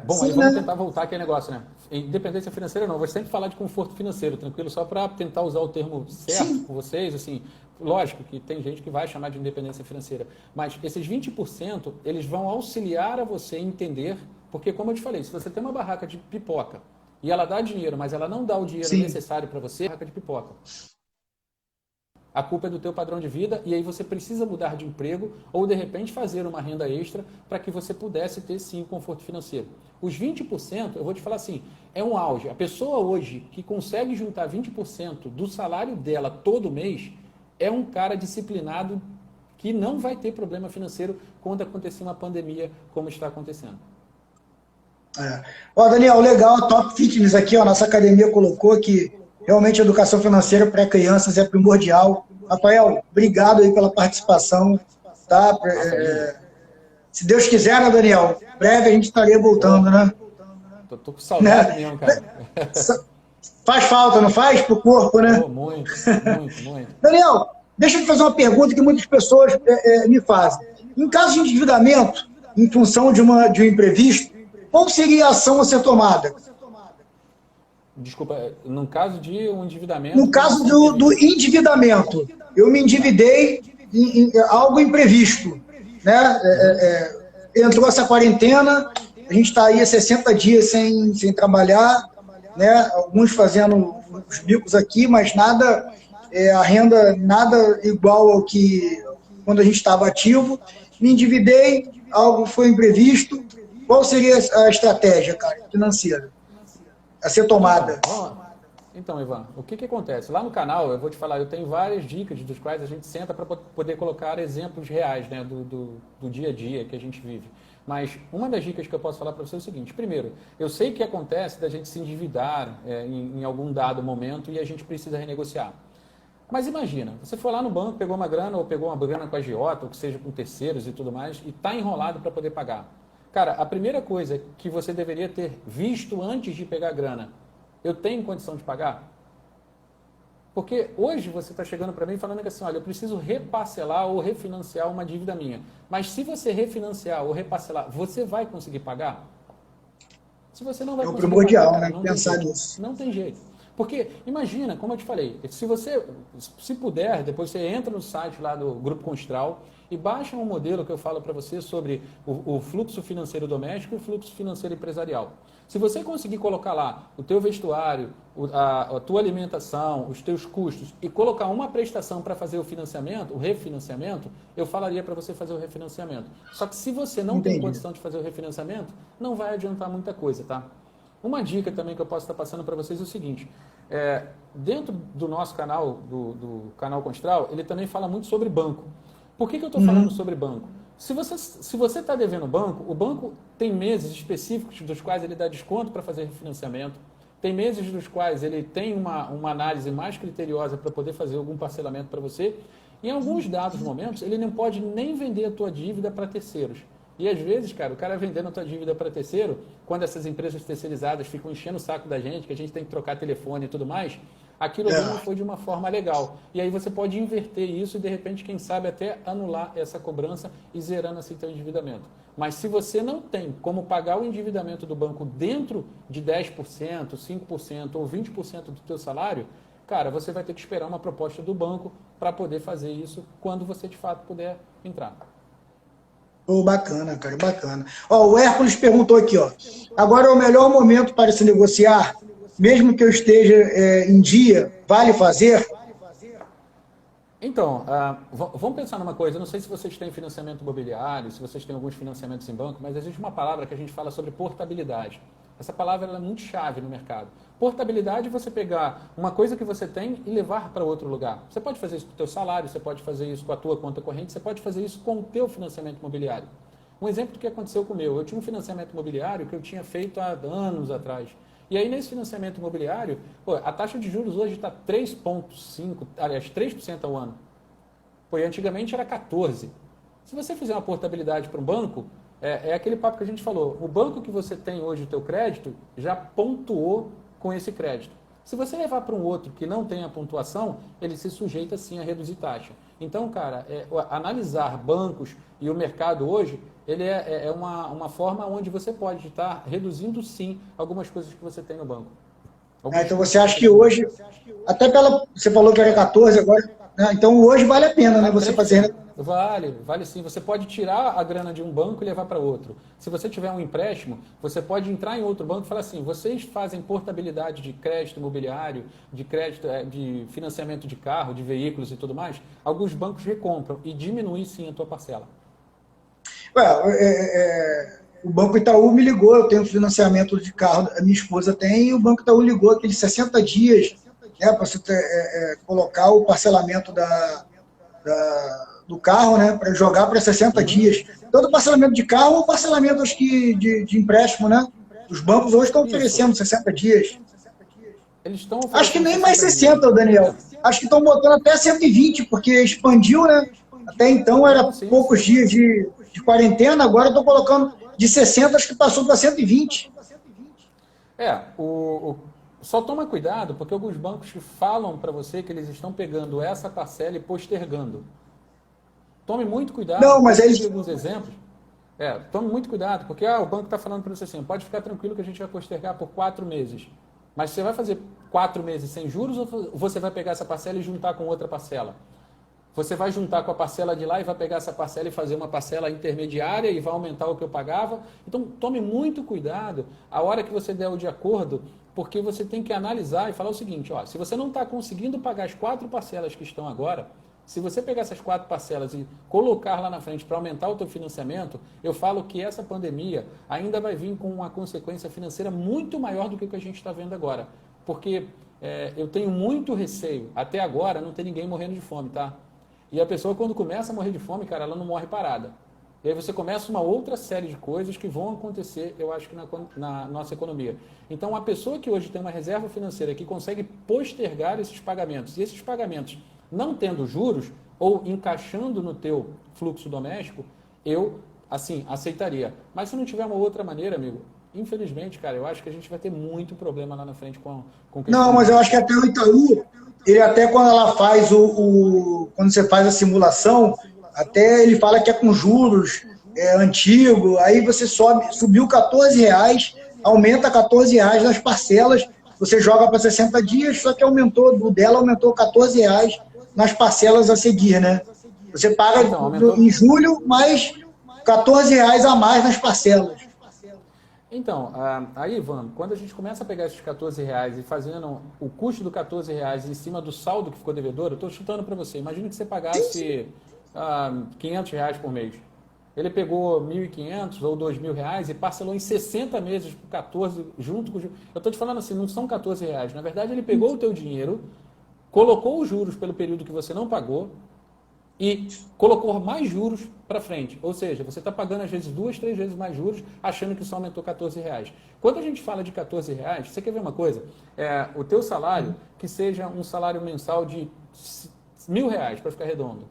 Bom, Sim, aí vamos né? tentar voltar aquele negócio, né? Independência financeira não, vou sempre falar de conforto financeiro, tranquilo? Só para tentar usar o termo certo com vocês, assim, lógico que tem gente que vai chamar de independência financeira, mas esses 20%, eles vão auxiliar a você entender, porque como eu te falei, se você tem uma barraca de pipoca e ela dá dinheiro, mas ela não dá o dinheiro necessário para você, é barraca de pipoca. A culpa é do teu padrão de vida e aí você precisa mudar de emprego ou, de repente, fazer uma renda extra para que você pudesse ter, sim, o conforto financeiro. Os 20%, eu vou te falar assim, é um auge. A pessoa hoje que consegue juntar 20% do salário dela todo mês é um cara disciplinado que não vai ter problema financeiro quando acontecer uma pandemia como está acontecendo. Ó, Daniel, legal, a Top Fitness aqui, ó, nossa academia colocou que realmente a educação financeira para crianças é primordial. Rafael, obrigado aí pela participação, tá? Se Deus quiser, né, Daniel? Breve a gente estaria voltando, né? Tô com saudade mesmo, cara. Faz falta, não faz? Pro corpo, né? Muito. Daniel, deixa eu te fazer uma pergunta que muitas pessoas me fazem. Em caso de endividamento, em função de um imprevisto, qual seria a ação a ser tomada? Desculpa, no caso de um endividamento... No caso do endividamento, eu me endividei em algo imprevisto, né? Entrou essa quarentena, a gente está aí há 60 dias sem trabalhar, né? Alguns fazendo os bicos aqui, mas nada, a renda nada igual ao que quando a gente estava ativo. Me endividei, algo foi imprevisto. Qual seria a estratégia, cara, financeira a ser tomada? Então, Ivan, o que acontece? Lá no canal, eu vou te falar, eu tenho várias dicas dos quais a gente senta para poder colocar exemplos reais, né, do dia a dia que a gente vive. Mas uma das dicas que eu posso falar para você é o seguinte. Primeiro, eu sei que acontece da gente se endividar em algum dado momento e a gente precisa renegociar. Mas imagina, você foi lá no banco, pegou uma grana ou pegou uma grana com a agiota, ou que seja com terceiros e tudo mais, e está enrolado para poder pagar. Cara, a primeira coisa que você deveria ter visto antes de pegar a grana, eu tenho condição de pagar? Porque hoje você está chegando para mim falando que assim, olha, eu preciso reparcelar ou refinanciar uma dívida minha. Mas se você refinanciar ou reparcelar, você vai conseguir pagar? Se você não vai conseguir primordial, pagar, né? Pensar nisso. Não tem jeito. Porque, imagina, como eu te falei, se você, se puder, depois você entra no site lá do Grupo Constral e baixa um modelo que eu falo para você sobre o fluxo financeiro doméstico e o fluxo financeiro empresarial. Se você conseguir colocar lá o teu vestuário, a tua alimentação, os teus custos e colocar uma prestação para fazer o financiamento, o refinanciamento, eu falaria para você fazer o refinanciamento. Só que se você não tem condição de fazer o refinanciamento, não vai adiantar muita coisa, tá? Uma dica também que eu posso estar passando para vocês é o seguinte, dentro do nosso canal, do canal Constral, ele também fala muito sobre banco. Por que eu estou falando sobre banco? Se você está devendo banco, o banco tem meses específicos dos quais ele dá desconto para fazer refinanciamento, tem meses dos quais ele tem uma análise mais criteriosa para poder fazer algum parcelamento para você. Em alguns dados momentos, ele não pode nem vender a tua dívida para terceiros. E às vezes, cara, o cara vendendo a tua dívida para terceiro, quando essas empresas terceirizadas ficam enchendo o saco da gente, que a gente tem que trocar telefone e tudo mais, aquilo ali não foi de uma forma legal. E aí você pode inverter isso e, de repente, quem sabe até anular essa cobrança e zerando assim teu endividamento. Mas se você não tem como pagar o endividamento do banco dentro de 10%, 5% ou 20% do teu salário, cara, você vai ter que esperar uma proposta do banco para poder fazer isso quando você, de fato, puder entrar. Bacana, cara, bacana. Ó, o Hércules perguntou aqui, ó. Agora é o melhor momento para se negociar? Mesmo que eu esteja em dia, vale fazer? Então, vamos pensar numa coisa. Eu não sei se vocês têm financiamento imobiliário, se vocês têm alguns financiamentos em banco, mas existe uma palavra que a gente fala sobre portabilidade. Essa palavra ela é muito chave no mercado. Portabilidade é você pegar uma coisa que você tem e levar para outro lugar. Você pode fazer isso com o teu salário, você pode fazer isso com a tua conta corrente, você pode fazer isso com o teu financiamento imobiliário. Um exemplo do que aconteceu com o meu. Eu tinha um financiamento imobiliário que eu tinha feito há anos atrás. E aí, nesse financiamento imobiliário, a taxa de juros hoje está 3,5%, aliás, 3% ao ano. E antigamente era 14%. Se você fizer uma portabilidade para um banco, é aquele papo que a gente falou. O banco que você tem hoje o teu crédito já pontuou com esse crédito. Se você levar para um outro que não tem a pontuação, ele se sujeita sim a reduzir taxa. Então, cara, analisar bancos e o mercado hoje, ele é uma forma onde você pode estar reduzindo sim algumas coisas que você tem no banco. Então você acha que hoje, até você falou que era 14 agora, né? Então hoje vale a pena, né, você fazer... Vale sim. Você pode tirar a grana de um banco e levar para outro. Se você tiver um empréstimo, você pode entrar em outro banco e falar assim, vocês fazem portabilidade de crédito imobiliário, de crédito, de financiamento de carro, de veículos e tudo mais. Alguns bancos recompram e diminuem sim a tua parcela. O Banco Itaú me ligou, eu tenho financiamento de carro, a minha esposa tem, e o Banco Itaú ligou aqueles 60 dias, né, para você colocar o parcelamento do carro, né, para jogar para 60 dias. Tanto parcelamento de carro ou parcelamento, acho que, de empréstimo, né? Os bancos hoje estão oferecendo 60 dias. Eles estão oferecendo. Acho que nem mais 60, Daniel. Acho que estão botando até 120, porque expandiu, né? Até então era poucos dias de quarentena, agora estão colocando de 60, acho que passou para 120. Só toma cuidado, porque alguns bancos falam para você que eles estão pegando essa parcela e postergando. Tome muito cuidado. Não, mas eles... alguns exemplos. Tome muito cuidado, porque o banco está falando para você assim, pode ficar tranquilo que a gente vai postergar por 4 meses. Mas você vai fazer 4 meses sem juros ou você vai pegar essa parcela e juntar com outra parcela? Você vai juntar com a parcela de lá e vai pegar essa parcela e fazer uma parcela intermediária e vai aumentar o que eu pagava? Então, tome muito cuidado a hora que você der o de acordo, porque você tem que analisar e falar o seguinte, se você não está conseguindo pagar as 4 parcelas que estão agora, se você pegar essas 4 parcelas e colocar lá na frente para aumentar o teu financiamento, eu falo que essa pandemia ainda vai vir com uma consequência financeira muito maior do que o que a gente está vendo agora. Porque eu tenho muito receio, até agora não tem ninguém morrendo de fome, tá? E a pessoa, quando começa a morrer de fome, cara, ela não morre parada. E aí você começa uma outra série de coisas que vão acontecer, eu acho que na nossa economia. Então, a pessoa que hoje tem uma reserva financeira que consegue postergar esses pagamentos, e esses pagamentos não tendo juros ou encaixando no teu fluxo doméstico, eu, assim, aceitaria. Mas se não tiver uma outra maneira, amigo, infelizmente, cara, eu acho que a gente vai ter muito problema lá na frente com Não, mas eu acho que até o Itaú, ele até quando ela faz quando você faz a simulação, até ele fala que é com juros antigo, aí você subiu R$14, aumenta R$14 nas parcelas, você joga para 60 dias, só que o dela aumentou R$14 nas parcelas a seguir, né? Você paga em julho, mais R$14 a mais nas parcelas. Então, aí, Ivan, quando a gente começa a pegar esses R$14 e fazendo o custo do R$14 em cima do saldo que ficou devedor, eu estou chutando para você, imagina que você pagasse R$500 por mês. Ele pegou R$1.500 ou R$2.000 e parcelou em 60 meses por 14, junto com... Eu estou te falando assim, não são R$14. Na verdade, ele pegou o teu dinheiro, colocou os juros pelo período que você não pagou e colocou mais juros para frente. Ou seja, você está pagando às vezes 2, 3 vezes mais juros, achando que só aumentou R$14. Quando a gente fala de R$14, você quer ver uma coisa? O teu salário, que seja um salário mensal de R$1.000, para ficar redondo.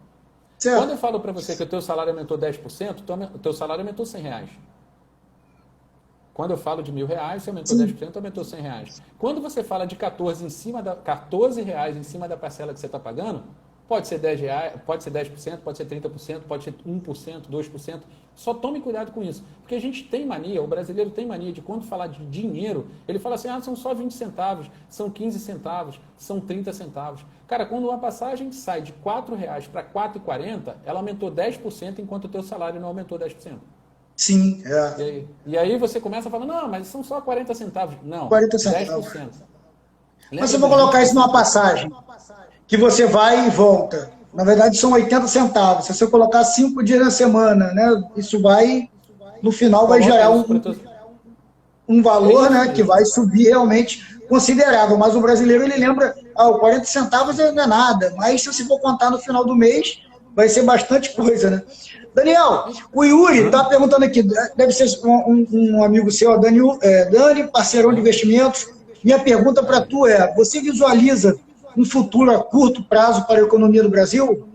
Certo. Quando eu falo para você que o teu salário aumentou 10%, o teu salário aumentou R$100. Quando eu falo de R$1.000, você aumentou 10%, aumentou R$100. Quando você fala de R$14 em cima da parcela que você está pagando, pode ser R$10, pode ser 10%, pode ser 30%, pode ser 1%, 2%. Só tome cuidado com isso. Porque a gente tem mania, o brasileiro tem mania de quando falar de dinheiro, ele fala assim, são só 20 centavos, são 15 centavos, são 30 centavos. Cara, quando uma passagem sai de R$4 para R$4,40, ela aumentou 10%, enquanto o teu salário não aumentou 10%. Sim, E aí você começa a falar, não, mas são só 40 centavos. Não, 40 centavos. 10%. Mas se eu vou colocar isso numa passagem, que você vai e volta. Na verdade, são 80 centavos. Se você colocar 5 dias na semana, né, isso vai, no final, vai gerar um valor, né, que vai subir realmente considerável. Mas o brasileiro, ele lembra, 40 centavos não é nada. Mas se você for contar no final do mês, vai ser bastante coisa, né? Daniel, o Yuri está perguntando aqui, deve ser um amigo seu, Dani, parceirão de investimentos. Minha pergunta para tu você visualiza um futuro a curto prazo para a economia do Brasil?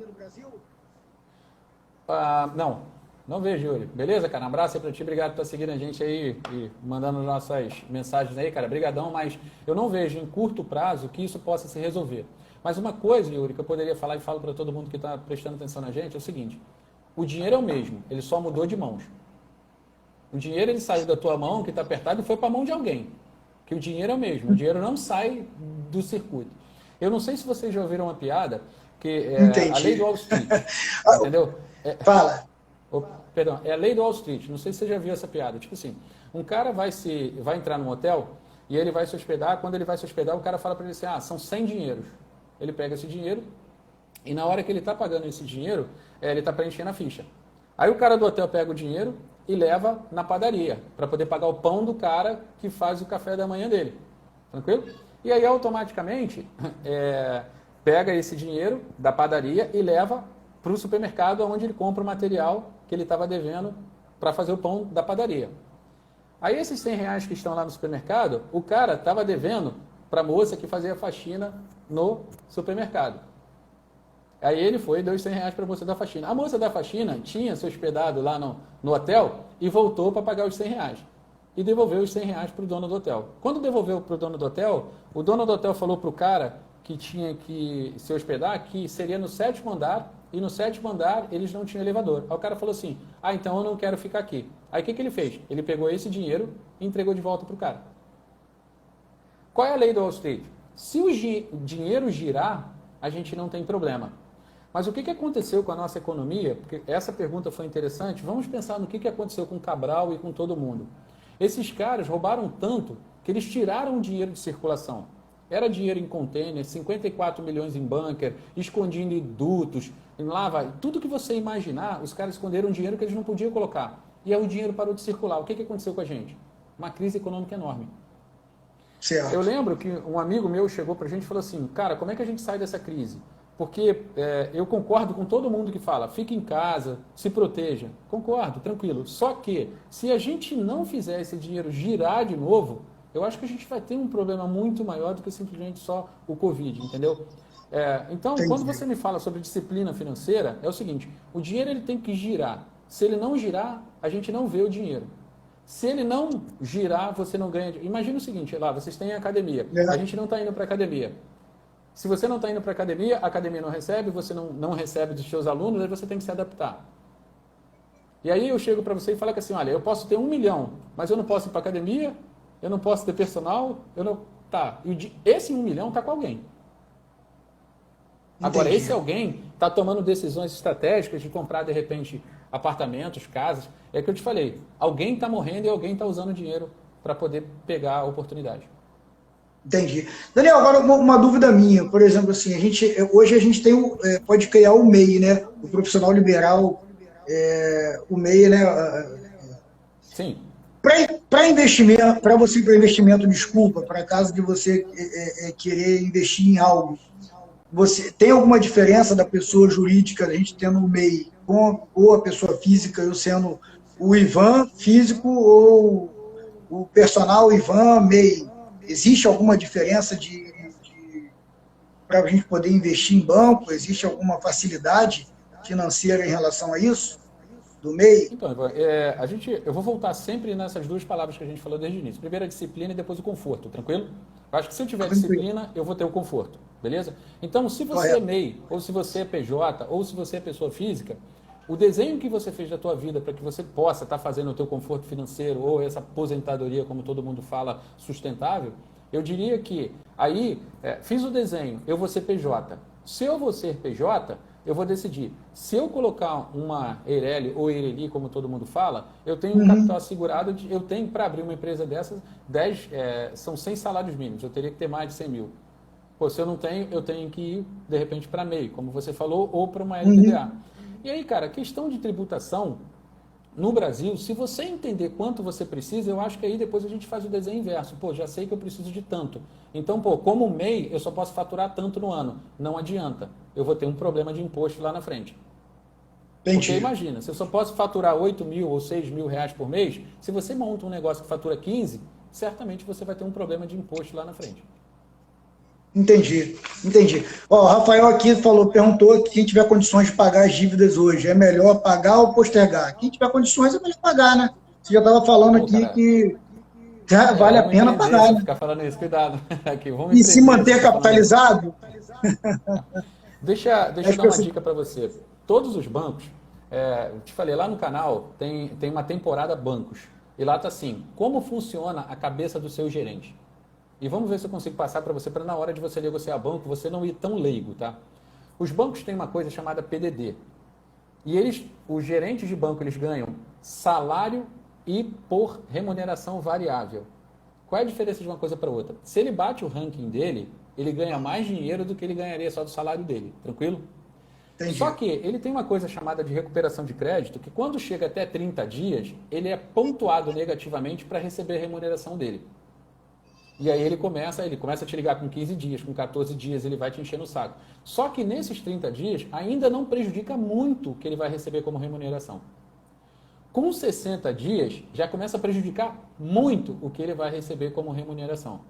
Não vejo, Yuri. Beleza, cara? Um abraço aí para ti, obrigado por estar seguindo a gente aí e mandando nossas mensagens aí, cara. Brigadão, mas eu não vejo em curto prazo que isso possa se resolver. Mas uma coisa, Yuri, que eu poderia falar e falo para todo mundo que está prestando atenção na gente é o seguinte: o dinheiro é o mesmo, ele só mudou de mãos. O dinheiro ele saiu da tua mão, que está apertado, e foi para a mão de alguém. Que o dinheiro é o mesmo, o dinheiro não sai do circuito. Eu não sei se vocês já ouviram uma piada, que é a lei do Wall Street. Entendeu? Fala. Perdão, é a lei do Wall Street. Não sei se você já viu essa piada. Tipo assim, um cara vai entrar num hotel e ele vai se hospedar. Quando ele vai se hospedar, o cara fala para ele assim, são 100 dinheiros. Ele pega esse dinheiro e na hora que ele está pagando esse dinheiro, ele está preenchendo a ficha. Aí o cara do hotel pega o dinheiro e leva na padaria, para poder pagar o pão do cara que faz o café da manhã dele. Tranquilo? E aí, automaticamente, pega esse dinheiro da padaria e leva para o supermercado onde ele compra o material que ele estava devendo para fazer o pão da padaria. Aí, esses R$ 100 que estão lá no supermercado, o cara estava devendo para a moça que fazia faxina no supermercado. Aí ele foi e deu os R$ 100 para a moça da faxina. A moça da faxina tinha se hospedado lá no hotel e voltou para pagar os R$ 100. E devolveu os R$ 100 para o dono do hotel. Quando devolveu para o dono do hotel, o dono do hotel falou para o cara que tinha que se hospedar que seria no 7º andar, e no 7º andar eles não tinham elevador. Aí o cara falou assim, então eu não quero ficar aqui. Aí o que ele fez? Ele pegou esse dinheiro e entregou de volta para o cara. Qual é a lei do Wall Street? Se o dinheiro girar, a gente não tem problema. Mas o que aconteceu com a nossa economia? Porque essa pergunta foi interessante. Vamos pensar no que aconteceu com o Cabral e com todo mundo. Esses caras roubaram tanto que eles tiraram o dinheiro de circulação. Era dinheiro em container, 54 milhões em bunker, escondido em dutos, em lava, tudo que você imaginar, os caras esconderam dinheiro que eles não podiam colocar. E aí o dinheiro parou de circular. O que aconteceu com a gente? Uma crise econômica enorme. Certo. Eu lembro que um amigo meu chegou para a gente e falou assim, cara, como é que a gente sai dessa crise? Porque eu concordo com todo mundo que fala, fique em casa, se proteja. Concordo, tranquilo. Só que, se a gente não fizer esse dinheiro girar de novo, eu acho que a gente vai ter um problema muito maior do que simplesmente só o Covid, entendeu? Então, Entendi. quando você me fala sobre disciplina financeira, é o seguinte, o dinheiro ele tem que girar. Se ele não girar, a gente não vê o dinheiro. Se ele não girar, você não ganha. Imagina o seguinte, lá, vocês têm academia, a gente não está indo para academia. Se você não está indo para a academia não recebe, você não recebe dos seus alunos, aí você tem que se adaptar. E aí eu chego para você e falo que assim, olha, eu posso ter 1 milhão, mas eu não posso ir para a academia, eu não posso ter personal, eu não... Tá, e esse 1 milhão está com alguém. Agora, esse alguém está tomando decisões estratégicas de comprar, de repente, apartamentos, casas. É que eu te falei, alguém está morrendo e alguém está usando dinheiro para poder pegar a oportunidade. Entendi. Daniel, agora uma dúvida minha, por exemplo, assim, hoje a gente pode criar o MEI, né? O profissional liberal, o MEI, né? Sim. Para investimento, para você ir para investimento, desculpa, para caso de você querer investir em algo, você tem alguma diferença da pessoa jurídica, a gente tendo o MEI, ou a pessoa física, eu sendo o Ivan físico ou o personal Ivan MEI? Existe alguma diferença para a gente poder investir em banco? Existe alguma facilidade financeira em relação a isso? Do MEI? Então, eu vou voltar sempre nessas duas palavras que a gente falou desde o início. Primeiro a disciplina e depois o conforto, tranquilo? Eu acho que se eu tiver disciplina, eu vou ter o conforto, beleza? Então, se você é MEI, ou se você é PJ, ou se você é pessoa física, o desenho que você fez da tua vida para que você possa estar fazendo o teu conforto financeiro ou essa aposentadoria, como todo mundo fala, sustentável, eu diria que aí, fiz o desenho, eu vou ser PJ. Se eu vou ser PJ, eu vou decidir. Se eu colocar uma Eireli ou Eireli, como todo mundo fala, eu tenho um capital assegurado, eu tenho para abrir uma empresa dessas, são 100 salários mínimos, eu teria que ter mais de 100 mil. Pô, se eu não tenho, eu tenho que ir, de repente, para MEI, como você falou, ou para uma LTDA. E aí, cara, questão de tributação, no Brasil, se você entender quanto você precisa, eu acho que aí depois a gente faz o desenho inverso. Pô, já sei que eu preciso de tanto. Então, pô, como MEI, eu só posso faturar tanto no ano. Não adianta. Eu vou ter um problema de imposto lá na frente. Entendi. Porque imagina, se eu só posso faturar 8 mil ou 6 mil reais por mês, se você monta um negócio que fatura 15, certamente você vai ter um problema de imposto lá na frente. Entendi. Ó, o Rafael aqui perguntou que quem tiver condições de pagar as dívidas hoje, é melhor pagar ou postergar? Quem tiver condições é melhor pagar, né? Você já estava falando aqui cara, que vale a pena pagar, né? Ficar falando isso, cuidado. Aqui, E se manter capitalizado? Deixa eu dar uma dica para você. Todos os bancos, eu te falei, lá no canal tem uma temporada bancos. E lá está assim, como funciona a cabeça do seu gerente. E vamos ver se eu consigo passar para você, para na hora de você negociar banco, você não ir tão leigo, tá? Os bancos têm uma coisa chamada PDD. E os gerentes de banco, eles ganham salário e por remuneração variável. Qual é a diferença de uma coisa para outra? Se ele bate o ranking dele, ele ganha mais dinheiro do que ele ganharia só do salário dele, tranquilo? Entendi. Só que ele tem uma coisa chamada de recuperação de crédito, que quando chega até 30 dias, ele é pontuado negativamente para receber a remuneração dele. E aí ele começa a te ligar com 15 dias, com 14 dias, ele vai te encher no saco. Só que nesses 30 dias ainda não prejudica muito o que ele vai receber como remuneração. Com 60 dias, já começa a prejudicar muito o que ele vai receber como remuneração.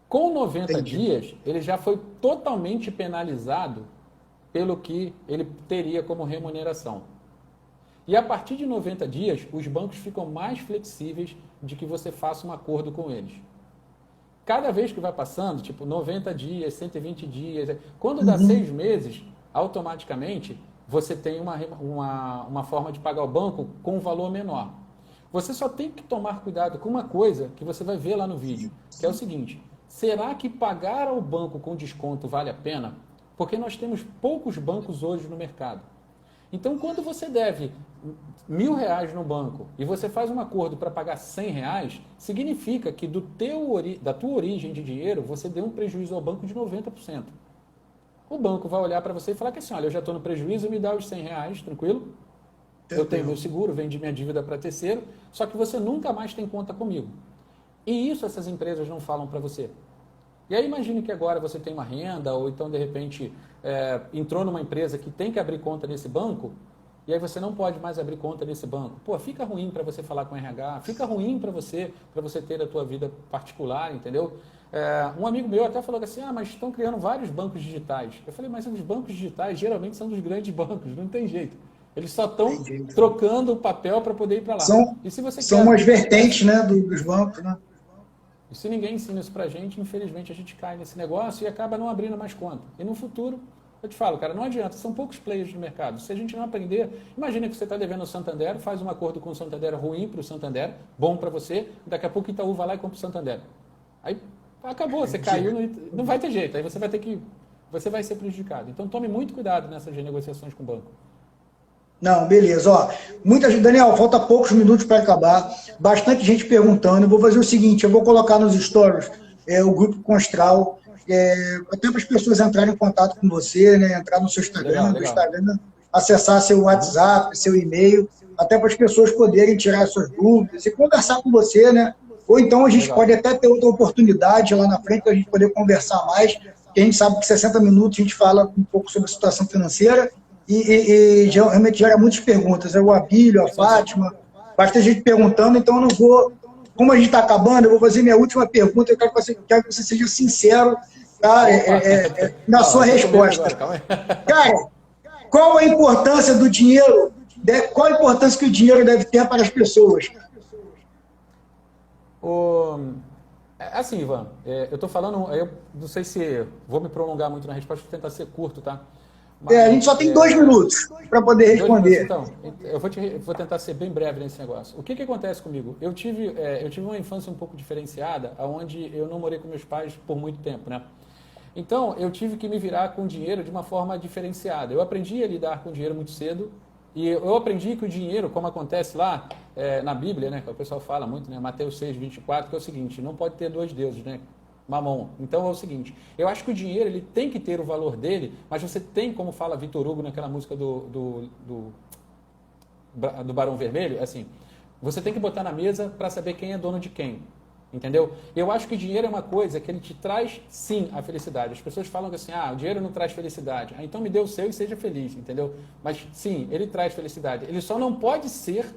Com 90 dias, ele já foi totalmente penalizado pelo que ele teria como remuneração. E a partir de 90 dias, os bancos ficam mais flexíveis de que você faça um acordo com eles. Cada vez que vai passando, tipo 90 dias, 120 dias, quando dá 6 meses, automaticamente você tem uma forma de pagar o banco com um valor menor. Você só tem que tomar cuidado com uma coisa que você vai ver lá no vídeo, que é o seguinte: será que pagar ao banco com desconto vale a pena? Porque nós temos poucos bancos hoje no mercado. Então, quando você deve R$1.000 no banco e você faz um acordo para pagar R$100, significa que da tua origem de dinheiro, você deu um prejuízo ao banco de 90%. O banco vai olhar para você e falar que assim, olha, eu já estou no prejuízo, me dá os R$100, tranquilo? Eu tenho meu seguro, vendi minha dívida para terceiro, só que você nunca mais tem conta comigo. E isso essas empresas não falam para você. E aí imagine que agora você tem uma renda, ou então de repente entrou numa empresa que tem que abrir conta nesse banco, e aí você não pode mais abrir conta nesse banco. Pô, fica ruim para você falar com o RH, fica ruim para você ter a tua vida particular, entendeu? Um amigo meu até falou assim, mas estão criando vários bancos digitais. Eu falei, mas os bancos digitais geralmente são dos grandes bancos, não tem jeito. Eles só estão trocando o papel para poder ir para lá. São umas vertentes, né, dos bancos, né? E se ninguém ensina isso pra gente, infelizmente a gente cai nesse negócio e acaba não abrindo mais conta. E no futuro, eu te falo, cara, não adianta, são poucos players no mercado. Se a gente não aprender, imagina que você está devendo ao Santander, faz um acordo com o Santander ruim para o Santander, bom para você, daqui a pouco o Itaú vai lá e compra o Santander. Aí acabou, você caiu, não vai ter jeito, aí você vai ser prejudicado. Então tome muito cuidado nessas negociações com o banco. Não, beleza. Ó, muita gente, Daniel, falta poucos minutos para acabar. Bastante gente perguntando. Eu vou fazer o seguinte, eu vou colocar nos stories o grupo Constral, até para as pessoas entrarem em contato com você, né? Entrar no seu Instagram, no Instagram, acessar seu WhatsApp, seu e-mail, até para as pessoas poderem tirar suas dúvidas e conversar com você, né? Ou então a gente pode até ter outra oportunidade lá na frente para a gente poder conversar mais, porque a gente sabe que 60 minutos a gente fala um pouco sobre a situação financeira. E realmente gera muitas perguntas. O Abílio, a Fátima, bastante gente perguntando, então eu não vou... Como a gente está acabando, eu vou fazer minha última pergunta, eu quero que você seja sincero, tá? Na sua resposta. Cara, qual a importância do dinheiro? Qual a importância que o dinheiro deve ter para as pessoas? Assim, Ivan, eu estou falando, eu não sei se vou me prolongar muito na resposta, vou tentar ser curto, tá? Mas, a gente só tem 2 minutos para poder responder. Minutos, então, eu vou tentar ser bem breve nesse negócio. O que acontece comigo? Eu tive uma infância um pouco diferenciada, onde eu não morei com meus pais por muito tempo, né? Então, eu tive que me virar com dinheiro de uma forma diferenciada. Eu aprendi a lidar com dinheiro muito cedo, e eu aprendi que o dinheiro, como acontece lá na Bíblia, né, que o pessoal fala muito, né, Mateus 6:24, que é o seguinte, não pode ter 2 deuses, né? Mamão. Então é o seguinte, eu acho que o dinheiro ele tem que ter o valor dele, mas você tem, como fala Vitor Hugo naquela música do Barão Vermelho, assim, você tem que botar na mesa para saber quem é dono de quem, entendeu? Eu acho que o dinheiro é uma coisa que ele te traz, sim, a felicidade. As pessoas falam assim, o dinheiro não traz felicidade. Então me dê o seu e seja feliz, entendeu? Mas sim, ele traz felicidade. Ele só não pode ser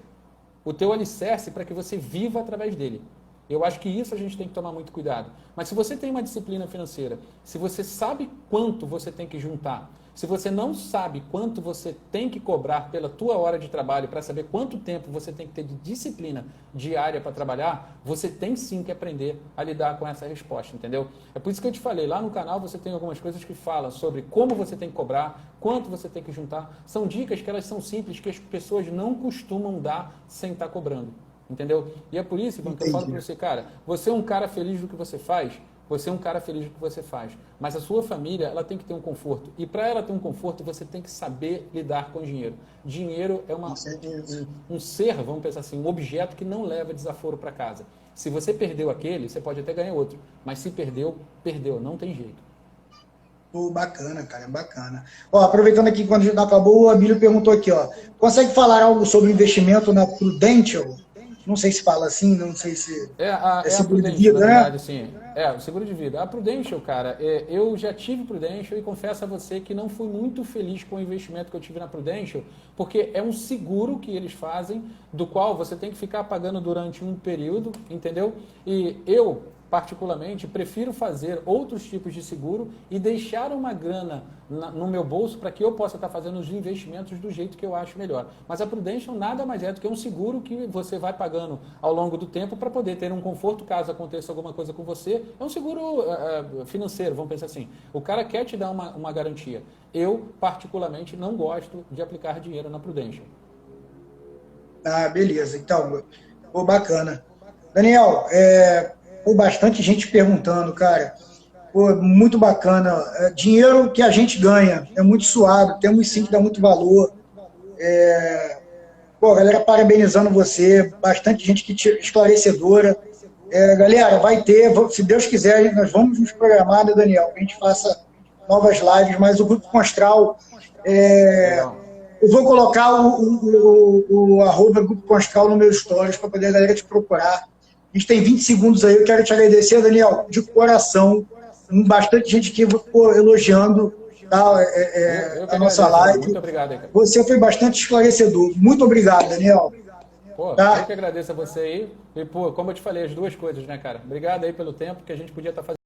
o teu alicerce para que você viva através dele. Eu acho que isso a gente tem que tomar muito cuidado. Mas se você tem uma disciplina financeira, se você sabe quanto você tem que juntar, se você não sabe quanto você tem que cobrar pela tua hora de trabalho para saber quanto tempo você tem que ter de disciplina diária para trabalhar, você tem sim que aprender a lidar com essa resposta, entendeu? É por isso que eu te falei, lá no canal você tem algumas coisas que falam sobre como você tem que cobrar, quanto você tem que juntar. São dicas que elas são simples, que as pessoas não costumam dar sem estar cobrando. Entendeu? E é por isso, Ivan, que eu falo para você, cara, você é um cara feliz do que você faz, você é um cara feliz do que você faz, mas a sua família, ela tem que ter um conforto, e para ela ter um conforto, você tem que saber lidar com o dinheiro. Dinheiro é um ser, vamos pensar assim, um objeto que não leva desaforo para casa. Se você perdeu aquele, você pode até ganhar outro, mas se perdeu, perdeu, não tem jeito. Pô, bacana, cara, bacana. Ó, aproveitando aqui, quando a gente não acabou, o Abílio perguntou aqui, ó, consegue falar algo sobre investimento na Prudential? Não sei se fala assim, não sei se é É a seguro de Prudential, na vida, né? verdade, sim. O seguro de vida. A Prudential, cara, eu já tive Prudential e confesso a você que não fui muito feliz com o investimento que eu tive na Prudential, porque é um seguro que eles fazem, do qual você tem que ficar pagando durante um período, entendeu? E eu, particularmente, prefiro fazer outros tipos de seguro e deixar uma grana no meu bolso para que eu possa estar fazendo os investimentos do jeito que eu acho melhor. Mas a Prudential nada mais é do que um seguro que você vai pagando ao longo do tempo para poder ter um conforto caso aconteça alguma coisa com você. É um seguro financeiro, vamos pensar assim. O cara quer te dar uma garantia. Eu, particularmente, não gosto de aplicar dinheiro na Prudential. Ah, beleza. Então, pô, bacana. Daniel, pô, bastante gente perguntando, cara. Pô, muito bacana. Dinheiro que a gente ganha é muito suado, temos sim que dar muito valor. Pô, galera, parabenizando você, bastante gente que esclarecedora. Galera, vai ter, se Deus quiser, nós vamos nos programar, né, Daniel? Que a gente faça novas lives, mas o Grupo Constral, Legal. eu vou colocar o arroba Grupo Constral no meu stories para poder a galera te procurar. A gente tem 20 segundos aí, eu quero te agradecer, Daniel, de coração. Bastante gente aqui pô, elogiando, tá, Eu que a nossa agradeço, Ivan. live. Muito obrigado aí, cara. Você foi bastante esclarecedor. Muito obrigado, Daniel. Pô, eu Tá? que agradeço a você aí. E, pô, como eu te falei, as duas coisas, né, cara? Obrigado aí pelo tempo que a gente podia estar fazendo.